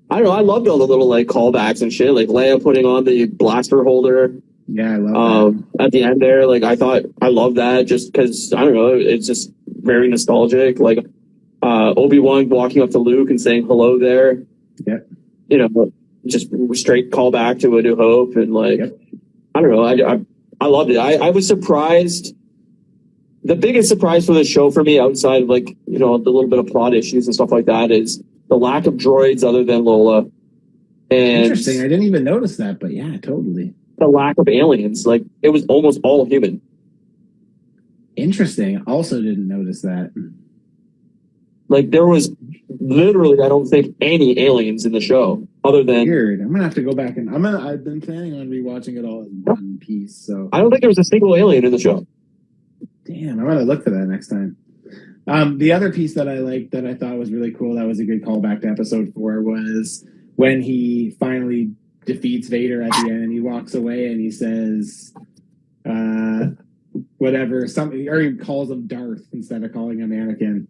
I don't know, I loved all the little, like, callbacks and shit, like Leia putting on the blaster holder. Yeah, I love that. At the end there, like, I love that just because, I don't know, it's just very nostalgic. Like, Obi-Wan walking up to Luke and saying hello there. Yep. You know, just straight call back to A New Hope. And, like, I don't know, I loved it. I was surprised. The biggest surprise for the show for me, outside of, like, you know, the little bit of plot issues and stuff like that, is the lack of droids other than Lola. And interesting. I didn't even notice that, but yeah, totally. The lack of aliens. Like, it was almost all human. Interesting. Also didn't notice that. Like, there was literally, I don't think, any aliens in the show other than... Weird. I'm gonna have to go back and I've been planning on rewatching it all in one piece. So I don't think there was a single alien in the show. Damn, I'm gonna look for that next time. The other piece that I liked that I thought was really cool, that was a good callback to episode 4, was when he finally defeats Vader at the end and he walks away and he says whatever, something, or he calls him Darth instead of calling him Anakin.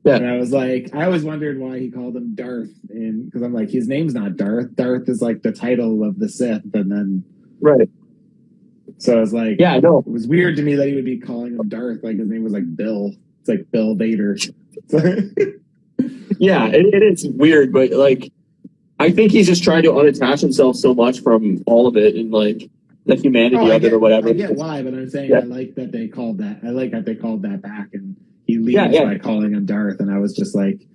Yeah. And I was like, I always wondered why he called him Darth, and because I'm like, his name's not Darth. Darth is like the title of the Sith, and then So I was like, yeah, no, it was weird to me that he would be calling him Darth, like his name was like Bill. It's like Bill Vader. Yeah, it is weird, but like, I think he's just trying to unattach himself so much from all of it and like the humanity of it or whatever. I get why, but I'm saying I like that they called that. I like that they called that back, and he leaves by calling him Darth, and I was just like,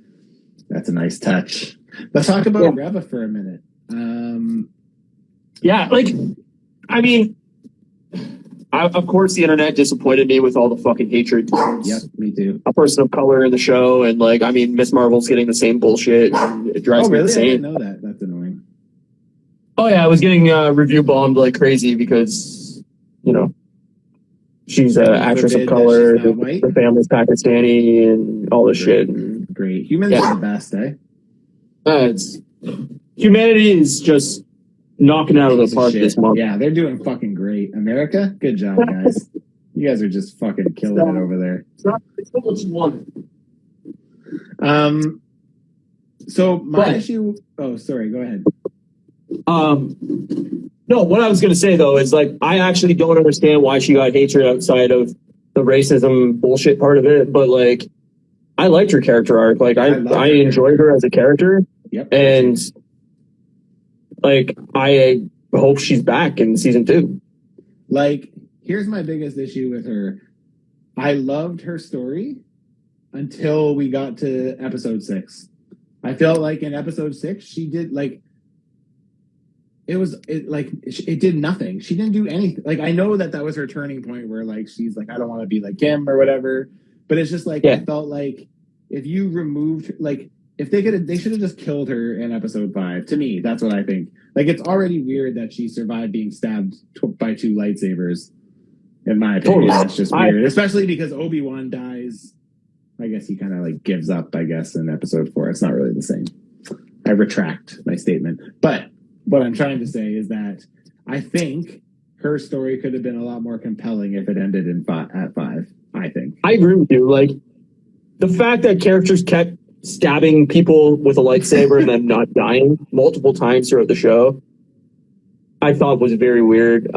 that's a nice touch. Let's talk about Reva for a minute. Like, I mean, of course, the internet disappointed me with all the fucking hatred. Yep, me too. A person of color in the show, and like, I mean, Miss Marvel's getting the same bullshit. And it drives me insane. I didn't know that. That's annoying. Oh yeah, I was getting review bombed like crazy because, you know, she's an actress of color, the family's Pakistani, and all this shit. Great. Humans are the best, eh? Humanity is just knocking out of the park this month. Yeah, they're doing fucking great. America, good job, guys. You guys are just fucking killing it over there. It's not what you want. So my issue. Oh, sorry. Go ahead. No, what I was going to say though is like, I actually don't understand why she got hatred outside of the racism bullshit part of it, but like, I liked her character arc. Like, I enjoyed her as a character. Yep. And like, I hope she's back in season 2. Like, here's my biggest issue with her. I loved her story until we got to episode 6. I felt like in episode 6, she did like, it did nothing. She didn't do anything. Like, I know that was her turning point where like, she's like, I don't want to be like him or whatever. But it's just like, I felt like if you removed, like, if they should have just killed her in episode 5. To me, that's what I think. Like, it's already weird that she survived being stabbed by 2 lightsabers. In my opinion, that's just weird. Especially because Obi-Wan dies. I guess he kind of like gives up, I guess, in episode 4. It's not really the same. I retract my statement. But what I'm trying to say is that I think her story could have been a lot more compelling if it ended at 5, I think. I agree with you. Like, the fact that characters kept stabbing people with a lightsaber and then not dying multiple times throughout the show, I thought was very weird.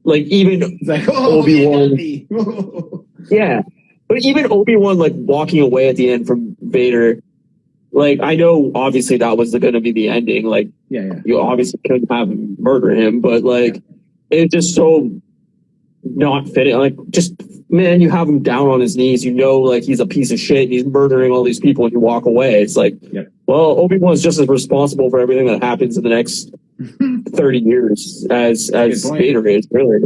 Like, even it's like, Obi-Wan. Yeah. But even Obi-Wan, like, walking away at the end from Vader, like, I know obviously that was going to be the ending. Like, Yeah. you obviously couldn't have him murder him, but, like, it's just so not fitting. Like, just, man, you have him down on his knees. You know, like, he's a piece of shit and he's murdering all these people and you walk away. It's like, well, Obi-Wan's just as responsible for everything that happens in the next 30 years as Vader is, really.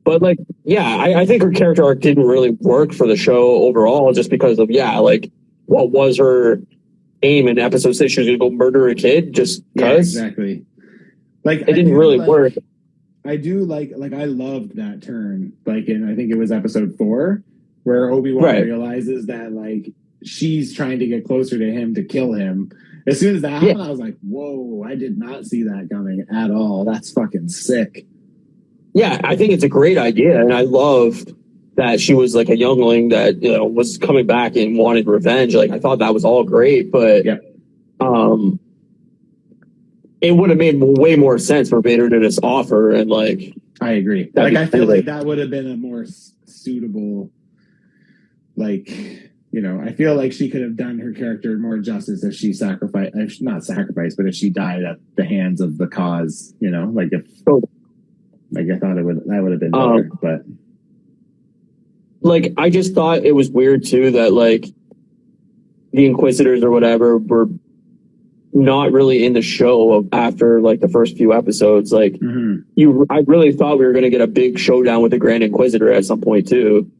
But, like, yeah, I think her character arc didn't really work for the show overall just because of, like, what was her aim in episode 6? She was going to go murder a kid just because? Yeah, exactly. Like, it didn't really work. I do like, I loved that turn, like, in, I think it was episode 4, where Obi-Wan realizes that, like, she's trying to get closer to him to kill him. As soon as that happened, I was like, whoa, I did not see that coming at all. That's fucking sick. Yeah, I think it's a great idea, and I love that she was like a youngling that, you know, was coming back and wanted revenge. Like, I thought that was all great, but it would have made way more sense for Vader to just offer and, like, I agree. Like, I feel like that would have been a more suitable, like, you know, I feel like she could have done her character more justice if she not sacrificed, but if she died at the hands of the cause, you know, like if. Like, I thought that would have been better, but. Like, I just thought it was weird, too, that, like, the Inquisitors or whatever were not really in the show after, like, the first few episodes. Like, I really thought we were going to get a big showdown with the Grand Inquisitor at some point, too.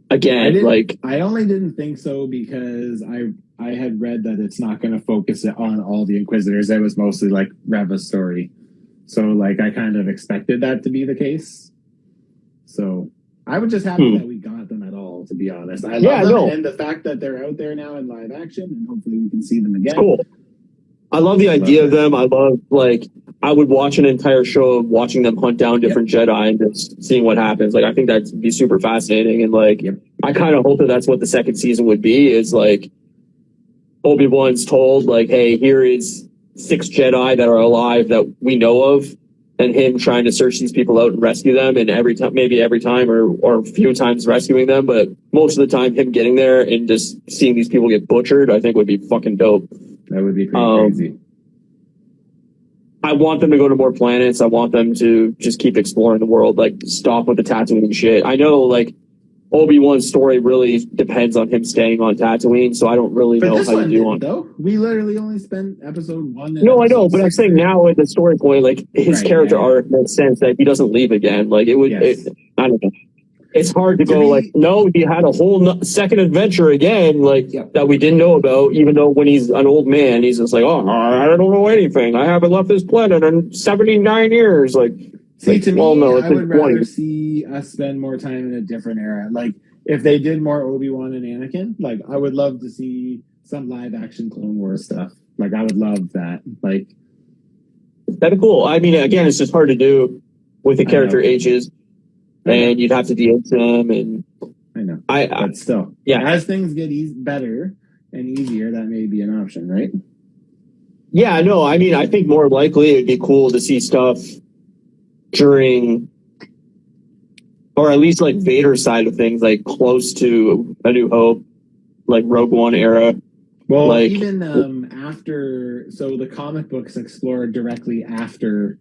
Again, I only didn't think so because I had read that it's not going to focus on all the Inquisitors. It was mostly, like, Reva's story. So, like, I kind of expected that to be the case. So, I was just happy that we got them at all, to be honest. I love them, and the fact that they're out there now in live action, and hopefully we can see them again. Cool. I love the idea of them. I love, like, I would watch an entire show of watching them hunt down different Jedi and just seeing what happens. Like, I think that'd be super fascinating. And, like, I kind of hope that that's what the second season would be, is, like, Obi-Wan's told, like, hey, here is 6 Jedi that are alive that we know of, and him trying to search these people out and rescue them, and every time or a few times rescuing them, but most of the time him getting there and just seeing these people get butchered, I think would be fucking dope. That would be pretty crazy. I want them to go to more planets. I want them to just keep exploring the world, like, stop with the Tatooine shit. I know, like, Obi-Wan's story really depends on him staying on Tatooine, so I don't really know how you do on. Though we literally only spent episode 1. No, I know, but I'm saying now at the story point, like, his character arc makes sense that he doesn't leave again. Like, it would, I don't know. It's hard to go like, no, he had a whole second adventure again, like that we didn't know about. Even though when he's an old man, he's just like, oh, I don't know anything. I haven't left this planet in 79 years. Like. See, to me, I would rather see us spend more time in a different era. Like, if they did more Obi-Wan and Anakin, like, I would love to see some live-action Clone Wars stuff. Like, I would love that. Like, that'd be cool. I mean, again, it's just hard to do with the character ages, and you'd have to de-age them. And I know, but still, as things get better and easier, that may be an option, right? Yeah, no, I mean, I think more likely it'd be cool to see stuff during, or at least like Vader's side of things, like close to A New Hope, like Rogue One era. Well, like, even after, so the comic books explore directly after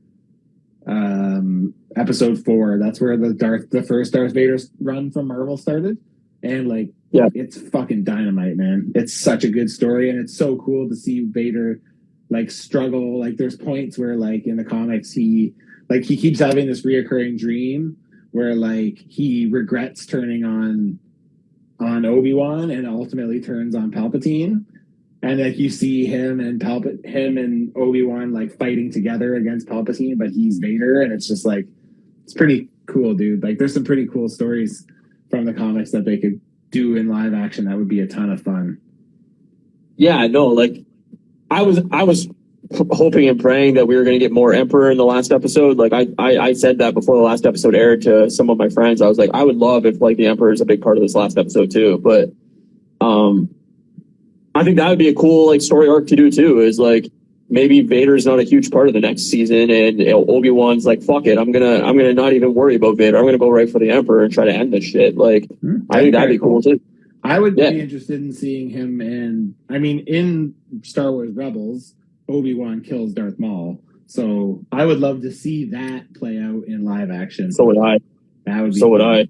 episode 4. That's where the first Darth Vader run from Marvel started, and like, it's fucking dynamite, man. It's such a good story, and it's so cool to see Vader like struggle. Like, there's points where, like, in the comics, he keeps having this reoccurring dream where, like, he regrets turning on Obi-Wan and ultimately turns on Palpatine. And, like, you see him and Obi-Wan, like, fighting together against Palpatine, but he's Vader. And it's just, like, it's pretty cool, dude. Like, there's some pretty cool stories from the comics that they could do in live action. That would be a ton of fun. Yeah, no, like, I was hoping and praying that we were going to get more Emperor in the last episode. Like, I said that before the last episode aired to some of my friends. I was like, I would love if, like, the Emperor is a big part of this last episode too. But I think that would be a cool, like, story arc to do too, is like maybe Vader's not a huge part of the next season, and Obi-Wan's like, fuck it, I'm gonna not even worry about Vader. I'm gonna go right for the Emperor and try to end this shit. Like, I think that'd be cool too. I would be interested in seeing him in Star Wars Rebels, Obi-Wan kills Darth Maul. So I would love to see that play out in live action. So would I. That would be so would I.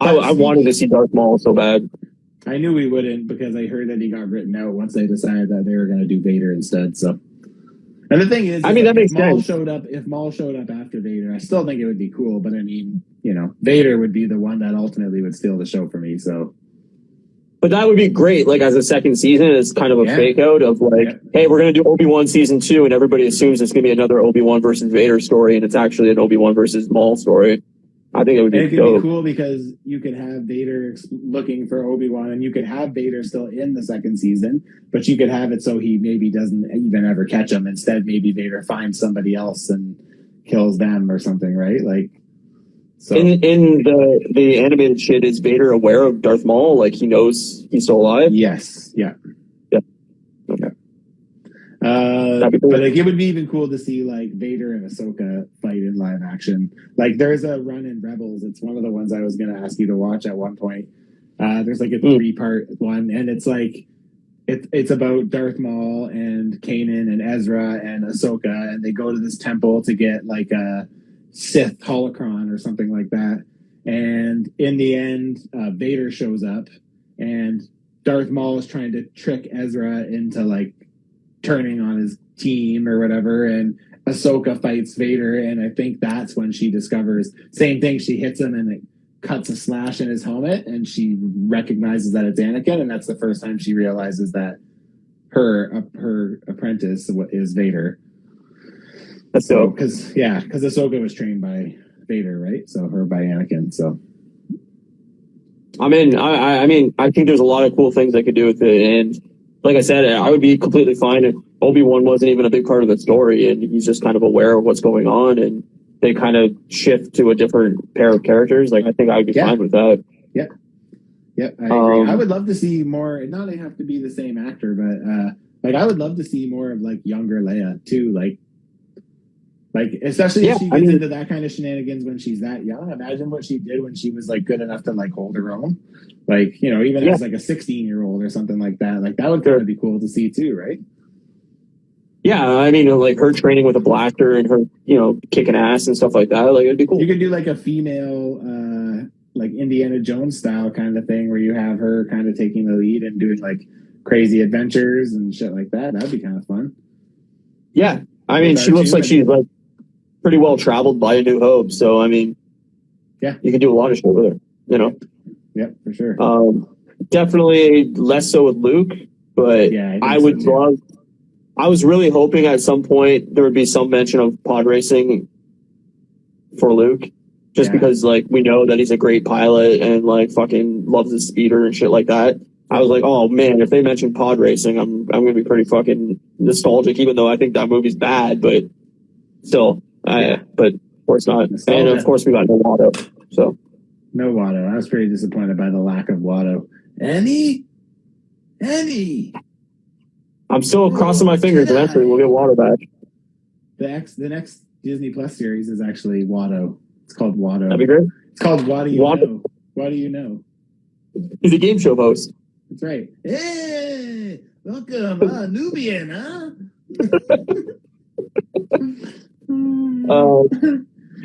I wanted to see Darth Maul so bad. I knew we wouldn't because I heard that he got written out once they decided that they were going to do Vader instead. So, and the thing is, that makes sense. If Maul showed up after Vader, I still think it would be cool. But I mean, Vader would be the one that ultimately would steal the show for me. So. But that would be great, like, as a second season. It's kind of a fake out of, like, hey, we're going to do Obi-Wan season 2, and everybody assumes it's going to be another Obi-Wan versus Vader story, and it's actually an Obi-Wan versus Maul story. I think it would be dope. Be cool because you could have Vader looking for Obi-Wan, and you could have Vader still in the second season, but you could have it so he maybe doesn't even ever catch him. Instead, maybe Vader finds somebody else and kills them or something, right? Like, so. In the animated shit, is Vader aware of Darth Maul? Like, he knows he's still alive? Yes. Yeah. Yeah. Okay. Cool. But like, it would be even cool to see like Vader and Ahsoka fight in live action. Like, there's a run in Rebels. It's one of the ones I was going to ask you to watch at one point. There's like a 3-part one, and it's like it's about Darth Maul and Kanan and Ezra and Ahsoka, and they go to this temple to get like a Sith holocron or something like that. And in the end, Vader shows up, and Darth Maul is trying to trick Ezra into like turning on his team or whatever, and Ahsoka fights Vader, and I think that's when she discovers, same thing, she hits him and it cuts a slash in his helmet, and she recognizes that it's Anakin, and that's the first time she realizes that her apprentice is Vader. That's so because Ahsoka was trained by Vader, right? So her by Anakin. So I mean, I think there's a lot of cool things they could do with it, and like I said, I would be completely fine if Obi-Wan wasn't even a big part of the story, and he's just kind of aware of what's going on, and they kind of shift to a different pair of characters. Like, I think I would be fine with that. Yeah. Yep, I agree. I would love to see more. It not have to be the same actor, but like I would love to see more of like younger Leia too. Like especially if she gets into that kind of shenanigans when she's that young. Imagine what she did when she was like good enough to like hold her own. Like, even as like a 16-year-old or something like that. Like, that would kind of be cool to see too, right? Yeah, I mean, like her training with a blaster and her, kicking ass and stuff like that. Like, it'd be cool. You could do like a female, like Indiana Jones style kind of thing where you have her kind of taking the lead and doing like crazy adventures and shit like that. That'd be kind of fun. Yeah, I mean, she looks like she's like pretty well traveled by A New Hope. So, I mean, yeah, you can do a lot of shit with her, Yep, for sure. Definitely less so with Luke, but yeah, I would love. I was really hoping at some point there would be some mention of pod racing for Luke, just because like we know that he's a great pilot and like fucking loves his speeder and shit like that. I was like, oh man, if they mention pod racing, I'm gonna be pretty fucking nostalgic, even though I think that movie's bad, but still, but of course not. Nostalgia. And of course we got no Watto, so. No Watto. I was pretty disappointed by the lack of Watto. Any. I'm still crossing my fingers. Eventually, we'll get Watto back. The next Disney Plus series is actually Watto. It's called Watto. That'd be great. It's called What Do You Know? What Do You Know? He's a game show host. That's right. Hey, welcome, Nubian, huh?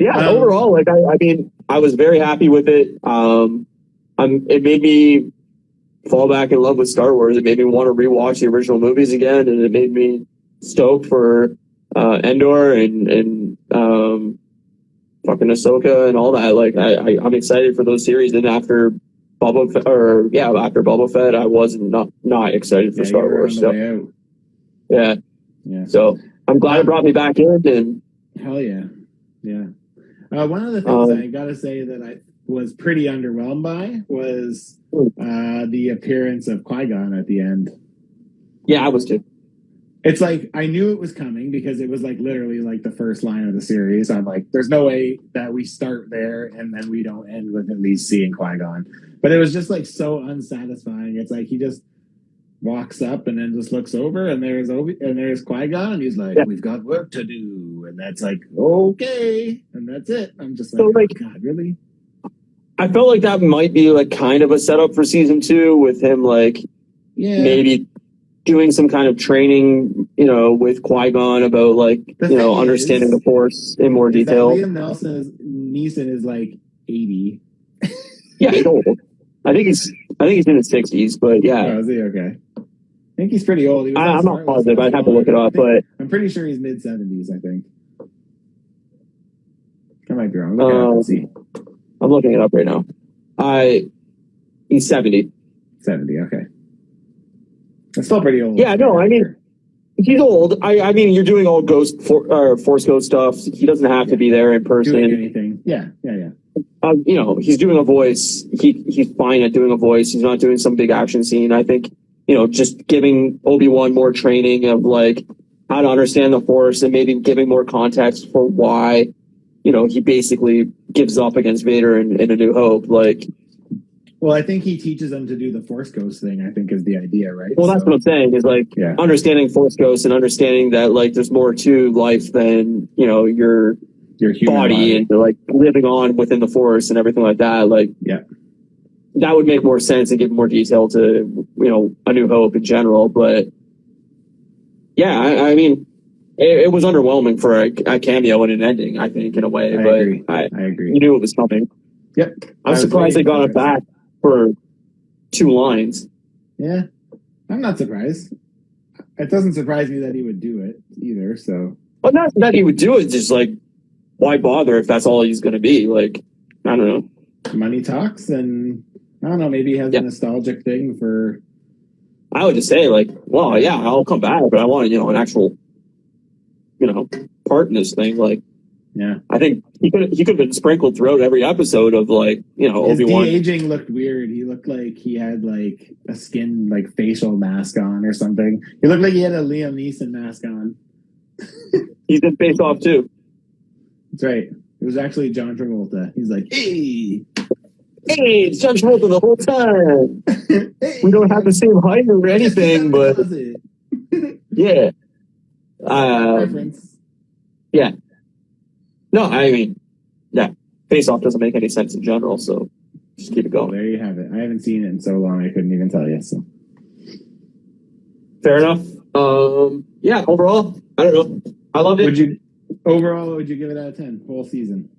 Overall, like I mean, I was very happy with it. It made me fall back in love with Star Wars. It made me want to rewatch the original movies again, and it made me stoked for Endor and fucking Ahsoka and all that. Like I'm excited for those series. And after Boba Fett, I wasn't not excited for Star Wars. So yeah. So I'm glad it brought me back in. And hell yeah. One of the things I gotta say that I was pretty underwhelmed by was the appearance of Qui-Gon at the end. Yeah, I was too. It's like I knew it was coming because it was like literally like the first line of the series. I'm like, there's no way that we start there and then we don't end with at least seeing Qui-Gon. But it was just like so unsatisfying. It's like he just walks up and then just looks over, and there's Qui-Gon, and he's like, Yeah. "We've got work to do," and that's like, okay, and that's it. I'm just like, So, like, oh, God, really? I felt like that might be like kind of a setup for season 2 with him, like Yeah, maybe doing some kind of training, with Qui-Gon about like, The understanding thing the Force in more is that detail. Liam Neeson is like 80. Yeah, he's old. I think he's in his 60s, but yeah. Oh, is he? Okay. I think he's pretty old. He was on I'm Star not Wars positive. not I'd too have to long look it ago. up, but I'm pretty sure he's mid-70s, I think. I might be wrong. Look it up and see. I'm looking it up right now. He's 70. 70, okay. That's still pretty old. Yeah, no, I mean, he's old. I mean, you're doing all Force Ghost stuff. He doesn't have to be there in person. doing anything. Yeah. He's doing a voice. He's fine at doing a voice. He's not doing some big action scene. I think, just giving Obi-Wan more training of like how to understand the Force and maybe giving more context for why, he basically gives up against Vader in A New Hope. Like, well, I think he teaches them to do the Force Ghost thing, I think is the idea, right? well, that's what I'm saying is like understanding Force Ghosts and understanding that like there's more to life than, your human body and like living on within the Force and everything like that. Like, yeah, that would make more sense and give more detail to, A New Hope in general. But yeah, I mean, it was underwhelming for a cameo and an ending, I think, in a way. I but agree. I agree. You knew it was coming. Yep. I'm surprised they got it back for 2 lines. Yeah, I'm not surprised. It doesn't surprise me that he would do it either. So, Well, not that he would do it, just like, why bother if that's all he's going to be? Like, I don't know. Money talks, and I don't know, maybe he has a nostalgic thing for. I would just say, like, well, yeah, I'll come back, but I want, an actual, part in this thing. Like, yeah, I think he could have been sprinkled throughout every episode of, like, Obi-Wan. His de-aging looked weird. He looked like he had like a skin, like facial mask on or something. He looked like he had a Liam Neeson mask on. He's in Face Off too. That's right. It was actually John Travolta. He's like, hey, it's John Travolta the whole time. hey, We don't have the same height or anything, but yeah. Reference. Yeah. No, I mean, yeah. Face Off doesn't make any sense in general, so just keep it going. There you have it. I haven't seen it in so long, I couldn't even tell you. So fair enough. Yeah. Overall, I don't know. I loved it. Would you give it out of 10? Whole season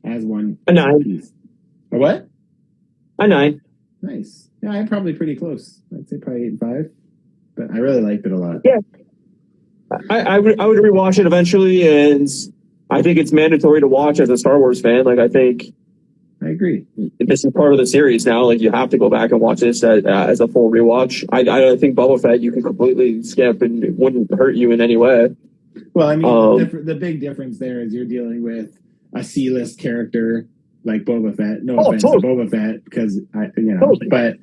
as one. A 9. Piece. A what? A 9. Nice. Yeah, I'm probably pretty close. I'd say probably 8.5. But I really liked it a lot. Yeah. I would rewatch it eventually, and I think it's mandatory to watch as a Star Wars fan. Like, I think I agree. this is part of the series now. Like, you have to go back and watch this as a full rewatch. I think Boba Fett you can completely skip and it wouldn't hurt you in any way. Well, I mean, the big difference there is you're dealing with a C-list character like Boba Fett. No offense to Boba Fett, because but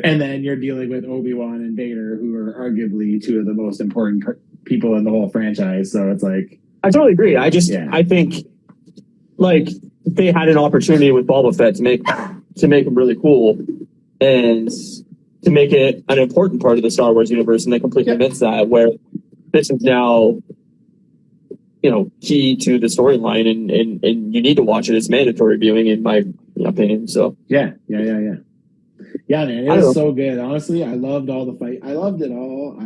and then you're dealing with Obi-Wan and Vader, who are arguably 2 of the most important people in the whole franchise. So it's like, I totally agree. I think like they had an opportunity with Boba Fett to make him really cool and to make it an important part of the Star Wars universe, and they completely missed that. Where this is now, key to the storyline, and you need to watch it. It's mandatory viewing, in my opinion. So yeah, man, it was so good. Honestly, I loved all the fight. I loved it all.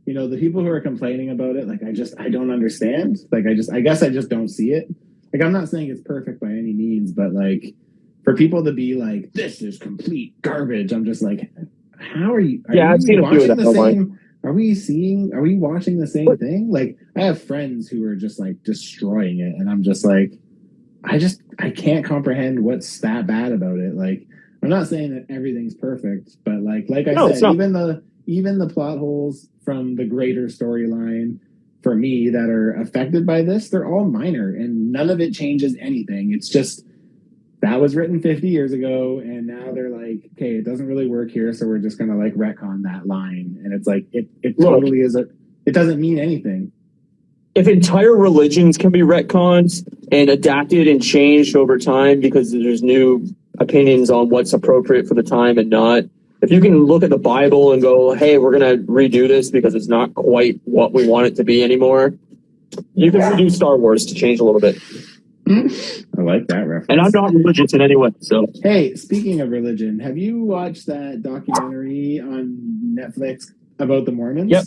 The people who are complaining about it, like, I don't understand. Like, I guess I just don't see it. Like, I'm not saying it's perfect by any means, but like, for people to be like, this is complete garbage, I'm just like, how are you? I've seen a few of them. Are we watching the same thing? Like, I have friends who are just like destroying it, and I'm just like, I can't comprehend what's that bad about it. Like, I'm not saying that everything's perfect, but like I said, even the plot holes from the greater storyline for me that are affected by this, they're all minor, and none of it changes anything. It's just that was written 50 years ago, and now they're like, okay, it doesn't really work here, so we're just gonna like retcon that line. And it's like it totally is it doesn't mean anything. If entire religions can be retconned and adapted and changed over time because there's new opinions on what's appropriate for the time and not, if you can look at the Bible and go, hey, we're going to redo this because it's not quite what we want it to be anymore, you can redo Star Wars to change a little bit. I like that reference. And I'm not religious in any way. So, hey, speaking of religion, have you watched that documentary on Netflix about the Mormons? Yep.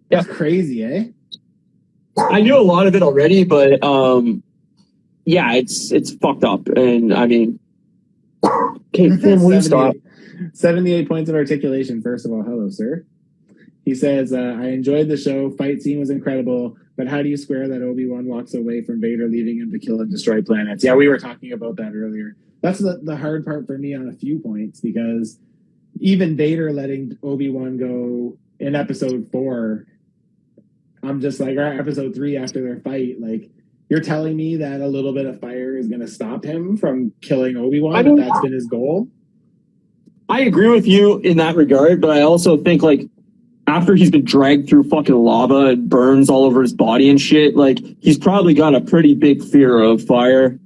That's crazy, eh? I knew a lot of it already, but yeah, it's fucked up. And I mean, okay, Finn, will you stop? 78 points of articulation. First of all, hello, sir. He says, I enjoyed the show. Fight scene was incredible. But how do you square that Obi-Wan walks away from Vader, leaving him to kill and destroy planets? Yeah, we were talking about that earlier. That's the hard part for me on a few points, because even Vader letting Obi-Wan go in episode 4, I'm just like, all right, episode 3 after their fight, like, you're telling me that a little bit of fire is going to stop him from killing Obi-Wan, if that's been his goal? I agree with you in that regard, but I also think, like, after he's been dragged through fucking lava and burns all over his body and shit, like, he's probably got a pretty big fear of fire.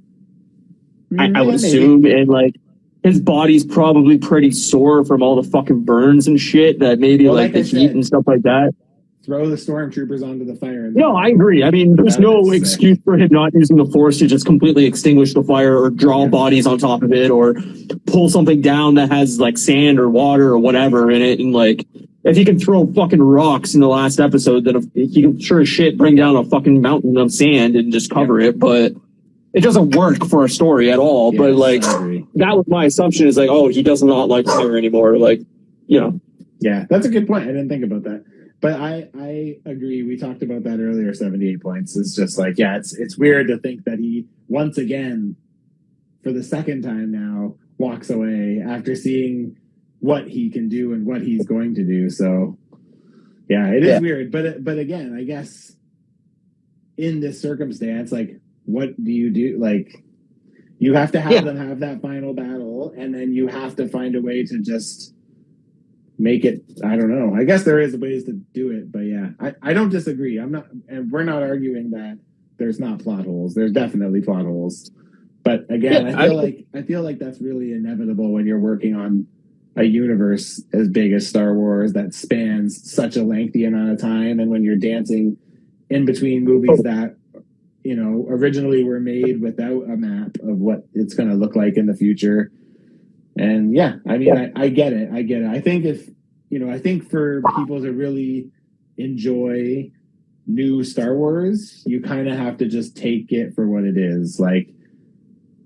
I would assume. And, like, his body's probably pretty sore from all the fucking burns and shit that maybe, well, like the heat and stuff like that. Throw the stormtroopers onto the fire. No, I agree. I mean, there's no excuse for him not using the Force to just completely extinguish the fire or draw bodies on top of it or pull something down that has, like, sand or water or whatever in it. And, like, if he can throw fucking rocks in the last episode, then he can sure as shit bring down a fucking mountain of sand and just cover it. But it doesn't work for a story at all. Yes, but, like, that was my assumption, is like, oh, he does not like fire anymore. Like, you know. Yeah, that's a good point. I didn't think about that. But I agree. We talked about that earlier. 78 points is just like, yeah, it's weird to think that he once again, for the second time now, walks away after seeing what he can do and what he's going to do. So, yeah, it is weird. But again, I guess in this circumstance, like, what do you do? Like, you have to have them have that final battle, and then you have to find a way to just make it. I don't know. I guess there is ways to do it, but yeah, I don't disagree. I'm not, and we're not arguing that there's not plot holes. There's definitely plot holes. But again, I feel like that's really inevitable when you're working on a universe as big as Star Wars that spans such a lengthy amount of time, and when you're dancing in between movies that, you know, originally were made without a map of what it's going to look like in the future. And yeah, I mean, I get it. I think I think for people to really enjoy new Star Wars, you kind of have to just take it for what it is. Like,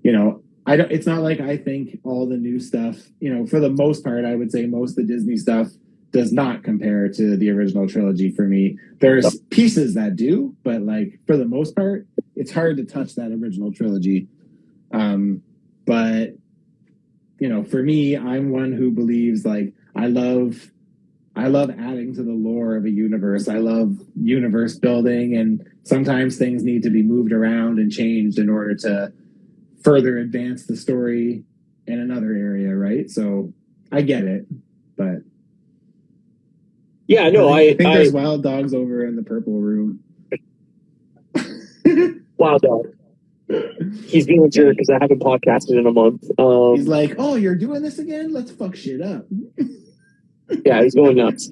you know, it's not like I think all the new stuff, you know, for the most part, I would say most of the Disney stuff does not compare to the original trilogy for me. There's pieces that do, but, like, for the most part, it's hard to touch that original trilogy. But, you know, for me, I'm one who believes, like, I love adding to the lore of a universe. I love universe building, and sometimes things need to be moved around and changed in order to further advance the story in another area, right? So I get it, but yeah, no, I think there's wild dogs over in the purple room. Wild dog. He's being a jerk because I haven't podcasted in a month. He's like, "Oh, you're doing this again? Let's fuck shit up." Yeah, he's going nuts.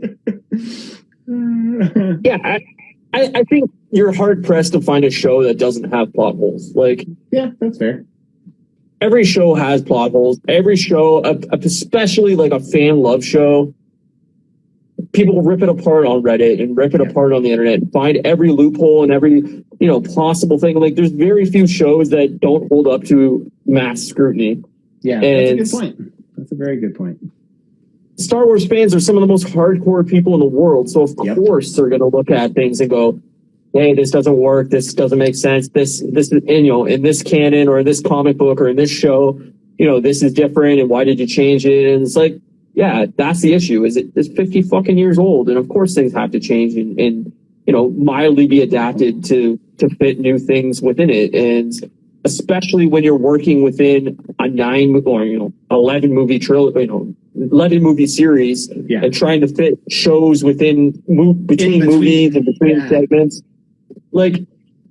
Yeah, I think you're hard pressed to find a show that doesn't have plot holes. Like, yeah, that's fair. Every show has plot holes. Every show, especially like a fan love show, people rip it apart on Reddit and rip it apart on the internet and find every loophole and every, you know, possible thing. Like, there's very few shows that don't hold up to mass scrutiny. Yeah, and that's a good point. That's a very good point. Star Wars fans are some of the most hardcore people in the world, so of course they're going to look at things and go, hey, this doesn't work, this doesn't make sense, this is, and, you know, in this canon or in this comic book or in this show, you know, this is different, and why did you change it? And it's like, yeah, that's the issue, is it's 50 fucking years old, and of course things have to change and you know, mildly be adapted to fit new things within it. And especially when you're working within a 9 or, you know, 11 movie trilogy, you know, 11 movie series, and trying to fit shows between movies and between segments. Like,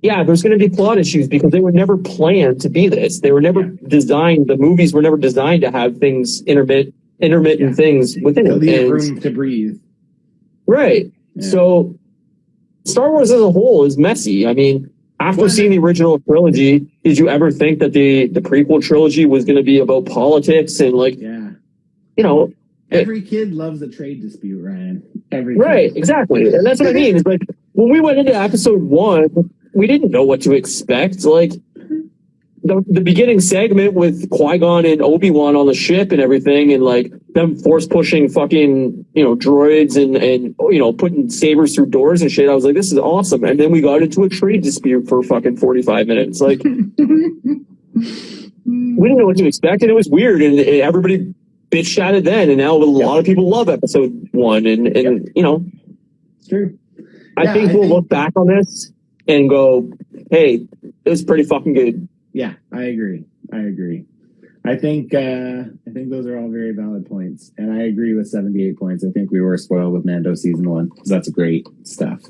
yeah, there's going to be plot issues because they were never planned to be this. They were never designed. The movies were never designed to have things intermit intermittent things within to it. leave And, room to breathe. right. Yeah. So Star Wars as a whole is messy. I mean, after Well, seeing the original trilogy, did you ever think that the prequel trilogy was going to be about politics and like, Yeah. you know, Every kid loves a trade dispute, Ryan. Every right, kid. exactly. And that's what I mean. It's like when we went into episode 1, we didn't know what to expect. Like the beginning segment with Qui-Gon and Obi-Wan on the ship and everything, and like them force pushing fucking, droids and putting sabers through doors and shit. I was like, this is awesome. And then we got into a trade dispute for fucking 45 minutes. Like we didn't know what to expect, and it was weird, and everybody bitched at it then, and now a lot of people love episode 1, and It's true. I think we'll look back on this and go, hey, it was pretty fucking good. Yeah, I agree. I think those are all very valid points, and I agree with 78 points. I think we were spoiled with Mando season 1 because that's great stuff.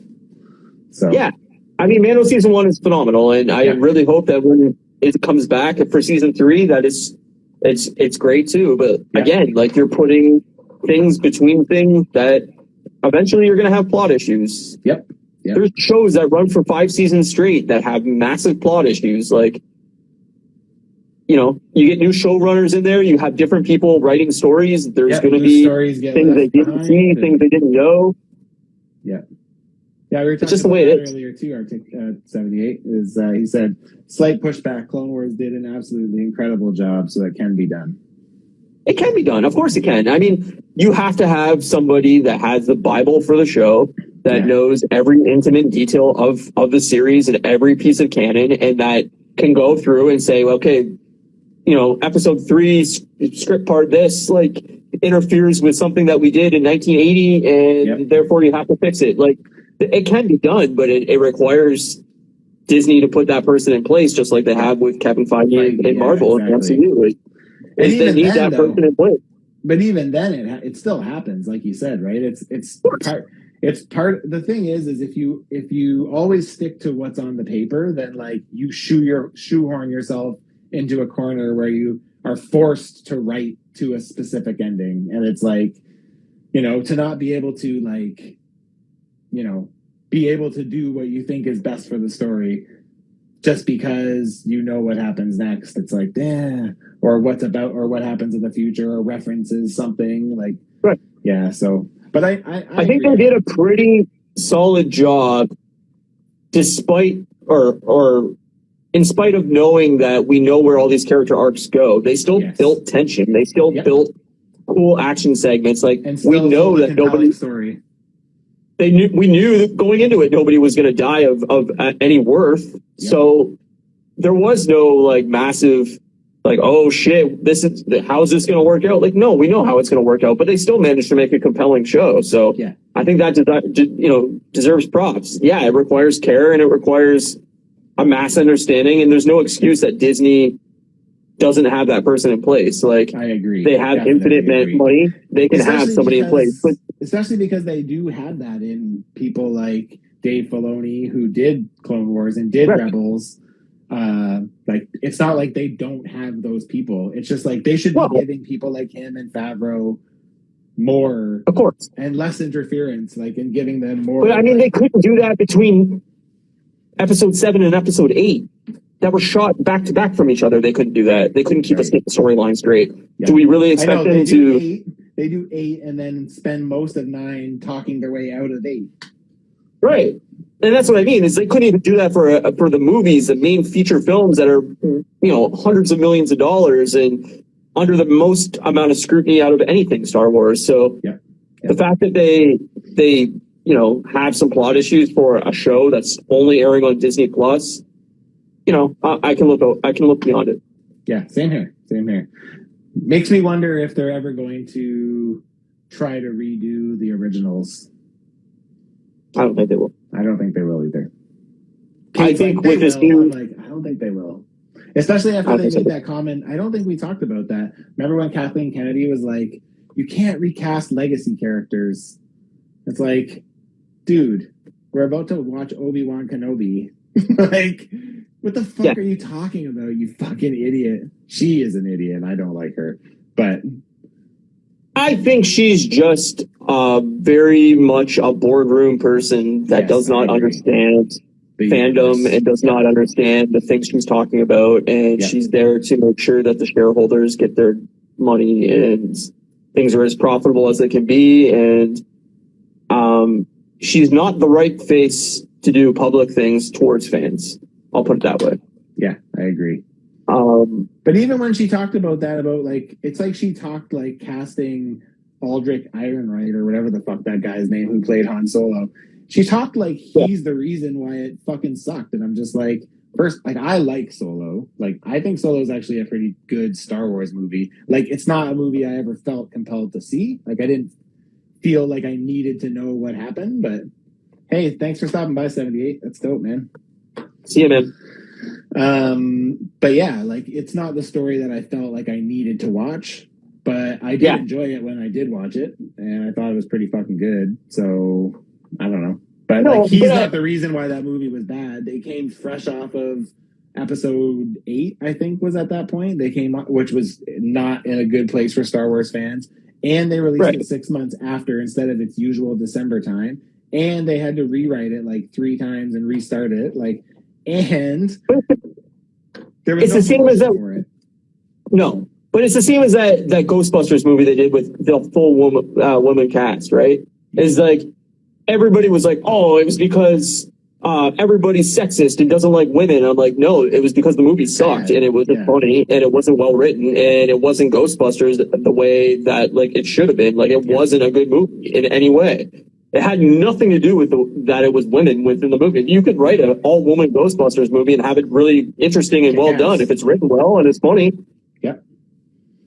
So yeah, I mean, Mando season 1 is phenomenal, and I really hope that when it comes back for season 3, that it's great too. But again, like you're putting things between things that eventually you're going to have plot issues. Yep. There's shows that run for 5 seasons straight that have massive plot issues, like. You get new showrunners in there. You have different people writing stories. There's going to be things they didn't see, things they didn't know. Yeah. Yeah, we were talking just the about way it that is. earlier too. 78 is he said slight pushback. Clone Wars did an absolutely incredible job, so it can be done. It can be done, of course it can. I mean, you have to have somebody that has the Bible for the show, that knows every intimate detail of the series and every piece of canon, and that can go through and say, okay, episode 3 script part this like interferes with something that we did in 1980, and therefore you have to fix it. Like it can be done, but it requires Disney to put that person in place, just like they have with Kevin Feige and Marvel and MCU. They need that person in place. But even then, it still happens, like you said, right? It's part. The thing is if you always stick to what's on the paper, then like you shoehorn yourself into a corner where you are forced to write to a specific ending, and it's like, to not be able to be able to do what you think is best for the story just because what happens next. It's like, or what happens in the future, or references something like, right. Yeah. So, but I think they did a pretty solid job, despite or in spite of knowing that we know where all these character arcs go. They still built tension. They still built cool action segments. Like we know that nobody story. We knew that going into it, nobody was going to die of any worth. Yep. So there was no like massive, like, oh shit, how's this going to work out? Like, no, we know how it's going to work out, but they still managed to make a compelling show. So I think that deserves props. Yeah, it requires care and it requires a mass understanding, and there's no excuse that Disney doesn't have that person in place. Like, I agree. They have infinite money. They can have somebody in place. But especially because they do have that in people like Dave Filoni, who did Clone Wars and did Rebels. Like, it's not like they don't have those people. It's just like they should be giving people like him and Favreau more, of course, and less interference, like, and giving them more. But I mean, they couldn't do that between episode 7 and episode 8 that were shot back to back from each other. They couldn't do that. They couldn't keep a storyline straight. Do we really expect them to? They do 8 and then spend most of 9 talking their way out of 8. Right. And that's what I mean, is they couldn't even do that for the movies, the main feature films that are, hundreds of millions of dollars and under the most amount of scrutiny out of anything Star Wars. So the fact that they have some plot issues for a show that's only airing on Disney Plus, I can look beyond it. Yeah, same here. Makes me wonder if they're ever going to try to redo the originals. I don't think they will. I don't think they will either. I think with this new, I don't think they will. Especially after they made that comment. I don't think we talked about that. Remember when Kathleen Kennedy was like, "You can't recast legacy characters." It's like, dude, we're about to watch Obi Wan Kenobi. Like, what the fuck are you talking about, you fucking idiot? She is an idiot. I don't like her. But I think she's just very much a boardroom person that Yes, does I not agree. understand The fandom universe. and does not understand the things she's talking about, and Yeah. she's there to make sure that the shareholders get their money and things are as profitable as they can be. And she's not the right face to do public things towards fans. I'll put it that way. Yeah, I agree. But even when she talked about that, about like, it's like she talked like casting Aldrich Ehrenreich or whatever the fuck that guy's name who played Han Solo. She talked like he's the reason why it fucking sucked. And I'm just like, first, like, I like Solo. Like, I think Solo is actually a pretty good Star Wars movie. Like, it's not a movie I ever felt compelled to see. Like, I didn't feel like I needed to know what happened. But hey, thanks for stopping by, 78. That's dope, man. See you, man. But yeah, like, it's not the story that I felt like I needed to watch. But I did enjoy it when I did watch it, and I thought it was pretty fucking good. So I don't know, but No, like, he's but not the reason why that movie was bad. They came fresh off of episode 8, I think, was at that point. They came, which was not in a good place for Star Wars fans, and they released it 6 months after instead of its usual December time, and they had to rewrite it like 3 times and restart it, like, and there was it's the same as that. for it. No. But it's the same as that Ghostbusters movie they did with the full woman cast, right? It's like everybody was like, oh, it was because everybody's sexist and doesn't like women. I'm like, no, it was because the movie sucked and it wasn't funny and it wasn't well written and it wasn't Ghostbusters the way that like it should have been. Like, it wasn't a good movie in any way. It had nothing to do with that it was women within the movie. You could write an all-woman Ghostbusters movie and have it really interesting and well done if it's written well and it's funny. Yep.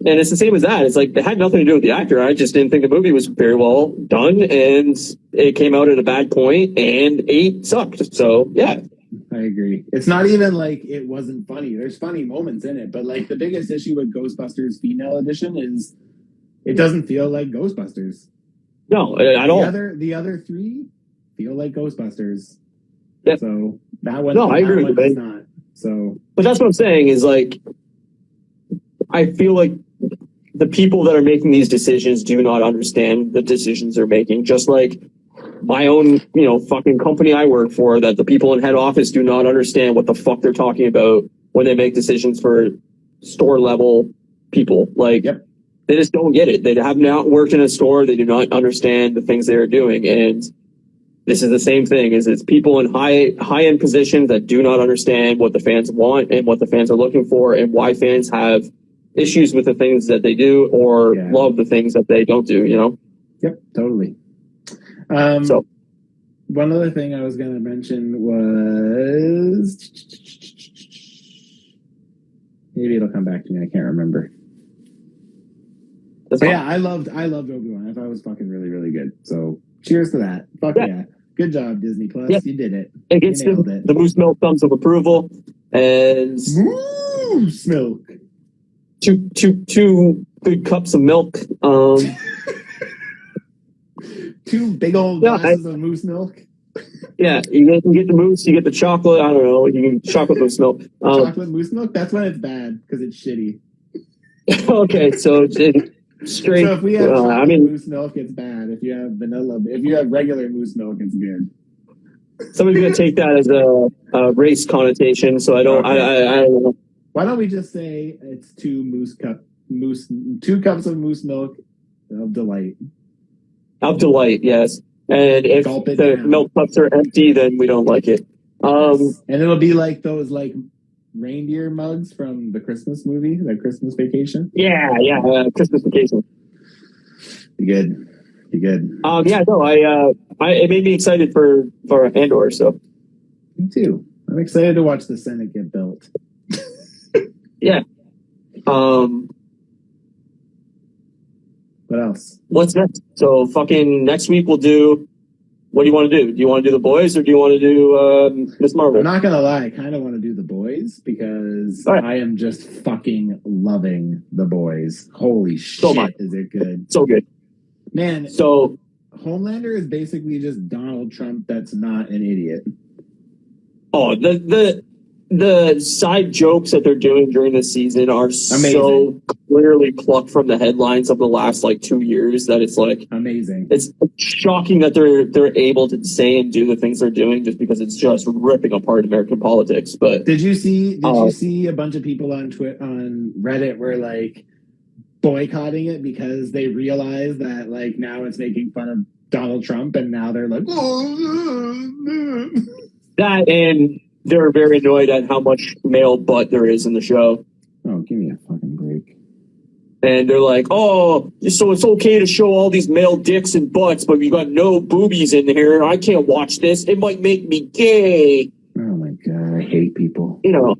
And it's the same as that. It's like, it had nothing to do with the actor. I just didn't think the movie was very well done, and it came out at a bad point, and 8 sucked. So, yeah. I agree. It's not even like it wasn't funny. There's funny moments in it, but like, the biggest issue with Ghostbusters Female Edition is it doesn't feel like Ghostbusters. No, at all. The other 3 feel like Ghostbusters. Yep. So that one, no, I agree with you, not. So, but that's what I'm saying is, like, I feel like the people that are making these decisions do not understand the decisions they're making. Just like my own, fucking company I work for, that the people in head office do not understand what the fuck they're talking about when they make decisions for store level people. Like, they just don't get it. They have not worked in a store. They do not understand the things they are doing. And this is the same thing. It's people in high end positions that do not understand what the fans want and what the fans are looking for and why fans have issues with the things that they do or love the things that they don't do, Yep, totally. So one other thing I was going to mention was, maybe it'll come back to me. I can't remember. But yeah, I loved Obi Wan. I thought it was fucking really, really good. So cheers to that. Fuck yeah. Good job, Disney Plus. You did it. It gets the Moose Milk thumbs of approval, and Moose Milk. Two good cups of milk. 2 big old glasses of moose milk. Yeah, you get the moose, you get the chocolate. I don't know, you get chocolate moose milk. Chocolate moose milk. That's when it's bad because it's shitty. Okay, so straight. So if we have moose milk, it's bad. If you have regular moose milk, it's good. Somebody's gonna take that as a race connotation. So I don't. Okay. I don't know. Why don't we just say it's 2 cups of moose milk of delight. Of delight, yes. And if the milk cups are empty, then we don't like it. And it'll be like those like reindeer mugs from the Christmas movie, the Christmas Vacation. Yeah, Christmas Vacation. You good? Yeah, no, it made me excited for Andor. So me too. I'm excited to watch the Senate get built. Yeah. What else? What's next? So fucking next week we'll do. What do you want to do? Do you want to do The Boys or do you want to do Miss Marvel? I'm not gonna lie, I kind of want to do The Boys because I am just fucking loving The Boys. Holy shit, is it good? So good, man. So Homelander is basically just Donald Trump that's not an idiot. Oh, the side jokes that they're doing during the season are amazing. So clearly plucked from the headlines of the last like 2 years. That it's like Amazing. it's shocking that they're able to say and do the things they're doing just because it's just ripping apart American politics. But Did you see a bunch of people on on Reddit were like boycotting it because they realized that like now it's making fun of Donald Trump, and now they're like, that, and they're very annoyed at how much male butt there is in the show. oh, give me a fucking break. And they're like, oh, so it's okay to show all these male dicks and butts, but you got no boobies in here. I can't watch this. It might make me gay. Oh my God, I hate people. You know,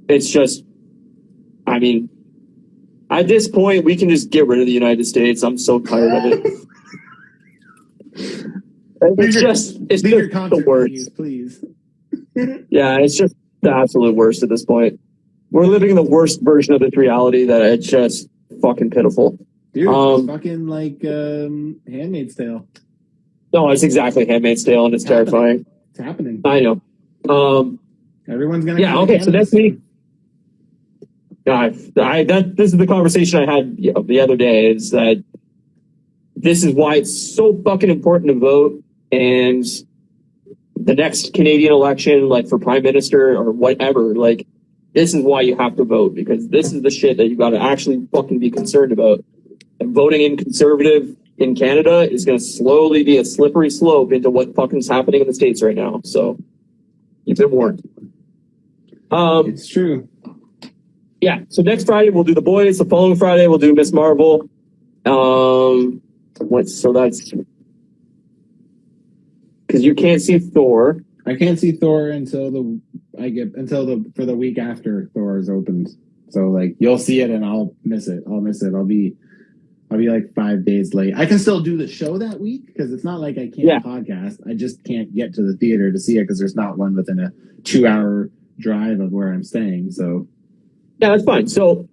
it's just, I mean, at this point, we can just get rid of the United States. I'm so tired of it. It's just the worst. Please. Yeah, it's just the absolute worst at this point. We're living in the worst version of this reality that it's just fucking pitiful. Dude, it's fucking like Handmaid's Tale. No, it's exactly Handmaid's Tale, and it's terrifying. It's happening. I know. Everyone's gonna. Yeah. Okay. So that's me. This is the conversation I had the other day. Is that this is why it's so fucking important to vote, and the next Canadian election, like for prime minister or whatever, like this is why you have to vote, because this is the shit that you got to actually fucking be concerned about. And voting in Conservative in Canada is going to slowly be a slippery slope into what fucking's happening in the States right now. So you've been warned. It's true. Yeah. So next Friday we'll do The Boys. The following Friday we'll do Miss Marvel. So that's because you can't see Thor. I can't see Thor until for the week after Thor is opened. So like you'll see it and I'll miss it. I'll be like 5 days late. I can still do the show that week because it's not like I can't podcast. I just can't get to the theater to see it because there's not one within a 2-hour drive of where I'm staying. So yeah, that's fine. So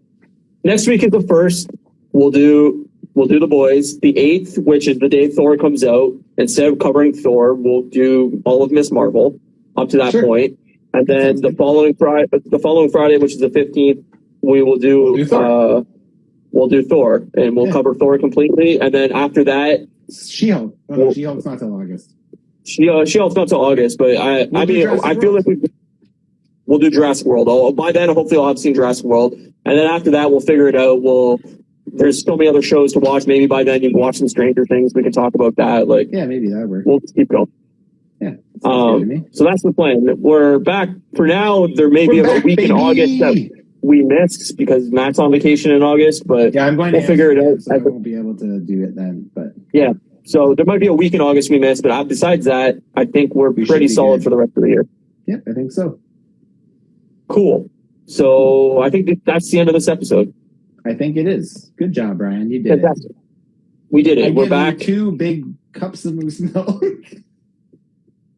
next week is the 1st. We'll do The Boys. The 8th, which is the day Thor comes out, instead of covering Thor, we'll do all of Miss Marvel up to that point. And then the following Friday, which is the 15th, we will do Thor. We'll do Thor, and we'll cover Thor completely. And then after that, She-Hulk. She-Hulk's not till August. She-Hulk's not till August, but I feel like we'll do Jurassic World. By then, hopefully, I'll have seen Jurassic World. And then after that, we'll figure it out. There's so many other shows to watch. Maybe by then you can watch some Stranger Things. We can talk about that. Like, yeah, maybe that works. We'll keep going. Yeah. So that's the plan. We're back for now. There may be a week in August that we missed because Matt's on vacation in August, but yeah, we'll figure it out. So I won't be able to do it then, but yeah. So there might be a week in August we missed, but besides that, I think we're pretty solid for the rest of the year. Yeah, I think so. Cool. So I think that's the end of this episode. I think it is. Good job, Brian. You did it. We did it. We're back. 2 big cups of moose milk.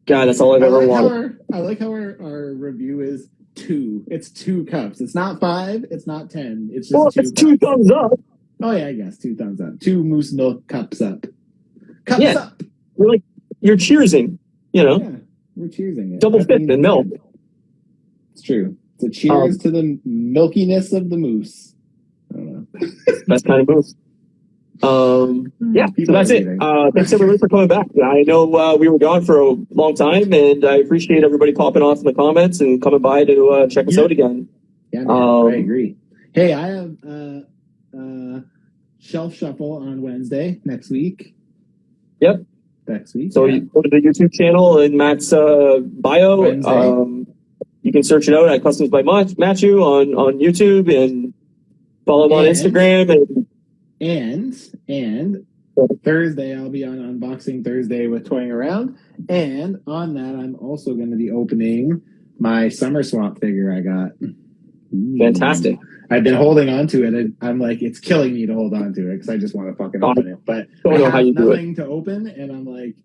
God, that's all I've ever wanted. I like how our review is 2. It's 2 cups. It's not 5. It's not 10. It's just 2 it's 2 thumbs up. Oh yeah, I guess 2 thumbs up. 2 moose milk cups up. Cups up. You're cheersing. You know. Yeah, we're cheersing it. Double fifth in milk. It's true. It's a cheers to the milkiness of the moose. I don't know. Best kind of moose. Yeah, so that's it. Thanks everybody for coming back. I know we were gone for a long time, and I appreciate everybody popping off in the comments and coming by to check us out again. Yeah, man, I agree. Hey, I have Shelf Shuffle on Wednesday next week. Yep. Next week. So you go to the YouTube channel in Matt's bio. You can search it out at Customs by Matthew on YouTube and follow him on Instagram. And Thursday I'll be on Unboxing Thursday with Toying Around. And on that I'm also going to be opening my Summer Swap figure I got. Fantastic. I've been holding on to it, and I'm like, it's killing me to hold on to it because I just want to fucking open it. But I have nothing to open, and I'm like,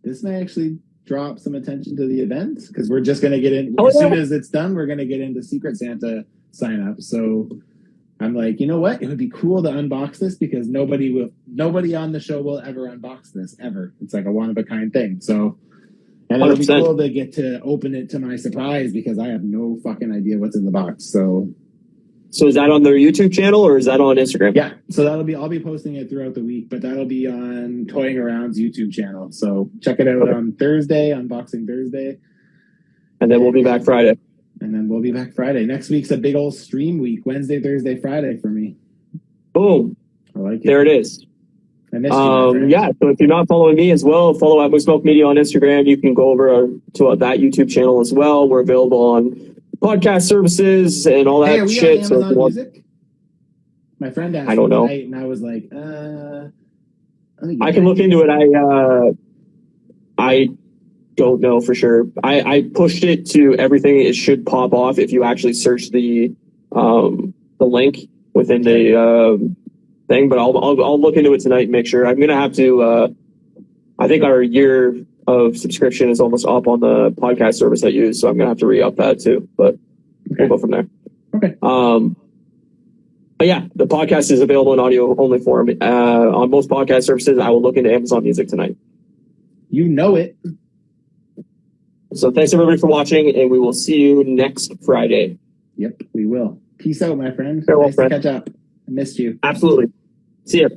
this may actually drop some attention to the event because we're just going to get in. As soon as it's done, we're going to get into Secret Santa sign up. So I'm like, you know what? It would be cool to unbox this because nobody on the show will ever unbox this, ever. It's like a one-of-a-kind thing. So, and it would be cool to get to open it to my surprise because I have no fucking idea what's in the box. So So is that on their YouTube channel or is that on Instagram? Yeah, so I'll be posting it throughout the week, but that'll be on Toying Around's YouTube channel. So check it out on Thursday, Unboxing Thursday. And then we'll be back Friday. And then we'll be back Friday. Next week's a big old stream week, Wednesday, Thursday, Friday for me. Boom. I like it. There it is. I missed you, my friend. Yeah, so if you're not following me as well, follow at Moose Smoke Media on Instagram. You can go over to that YouTube channel as well. We're available on podcast services and all that Hey, are we shit. on So if Amazon you want, Music? My friend asked I don't me know. tonight, and I was like, I can look into it. I don't know for sure. I pushed it to everything. It should pop off if you actually search the link within the thing. But I'll look into it tonight and make sure. I'm gonna have to. I think our year of subscription is almost up on the podcast service I use, so I'm gonna have to re-up that too. But we'll go from there. Okay. But yeah, the podcast is available in audio only form on most podcast services. I will look into Amazon Music tonight. You know it. So thanks everybody for watching, and we will see you next Friday. Yep, we will. Peace out, my friend. Farewell, Nice friend. to catch up. I missed you. Absolutely. See ya.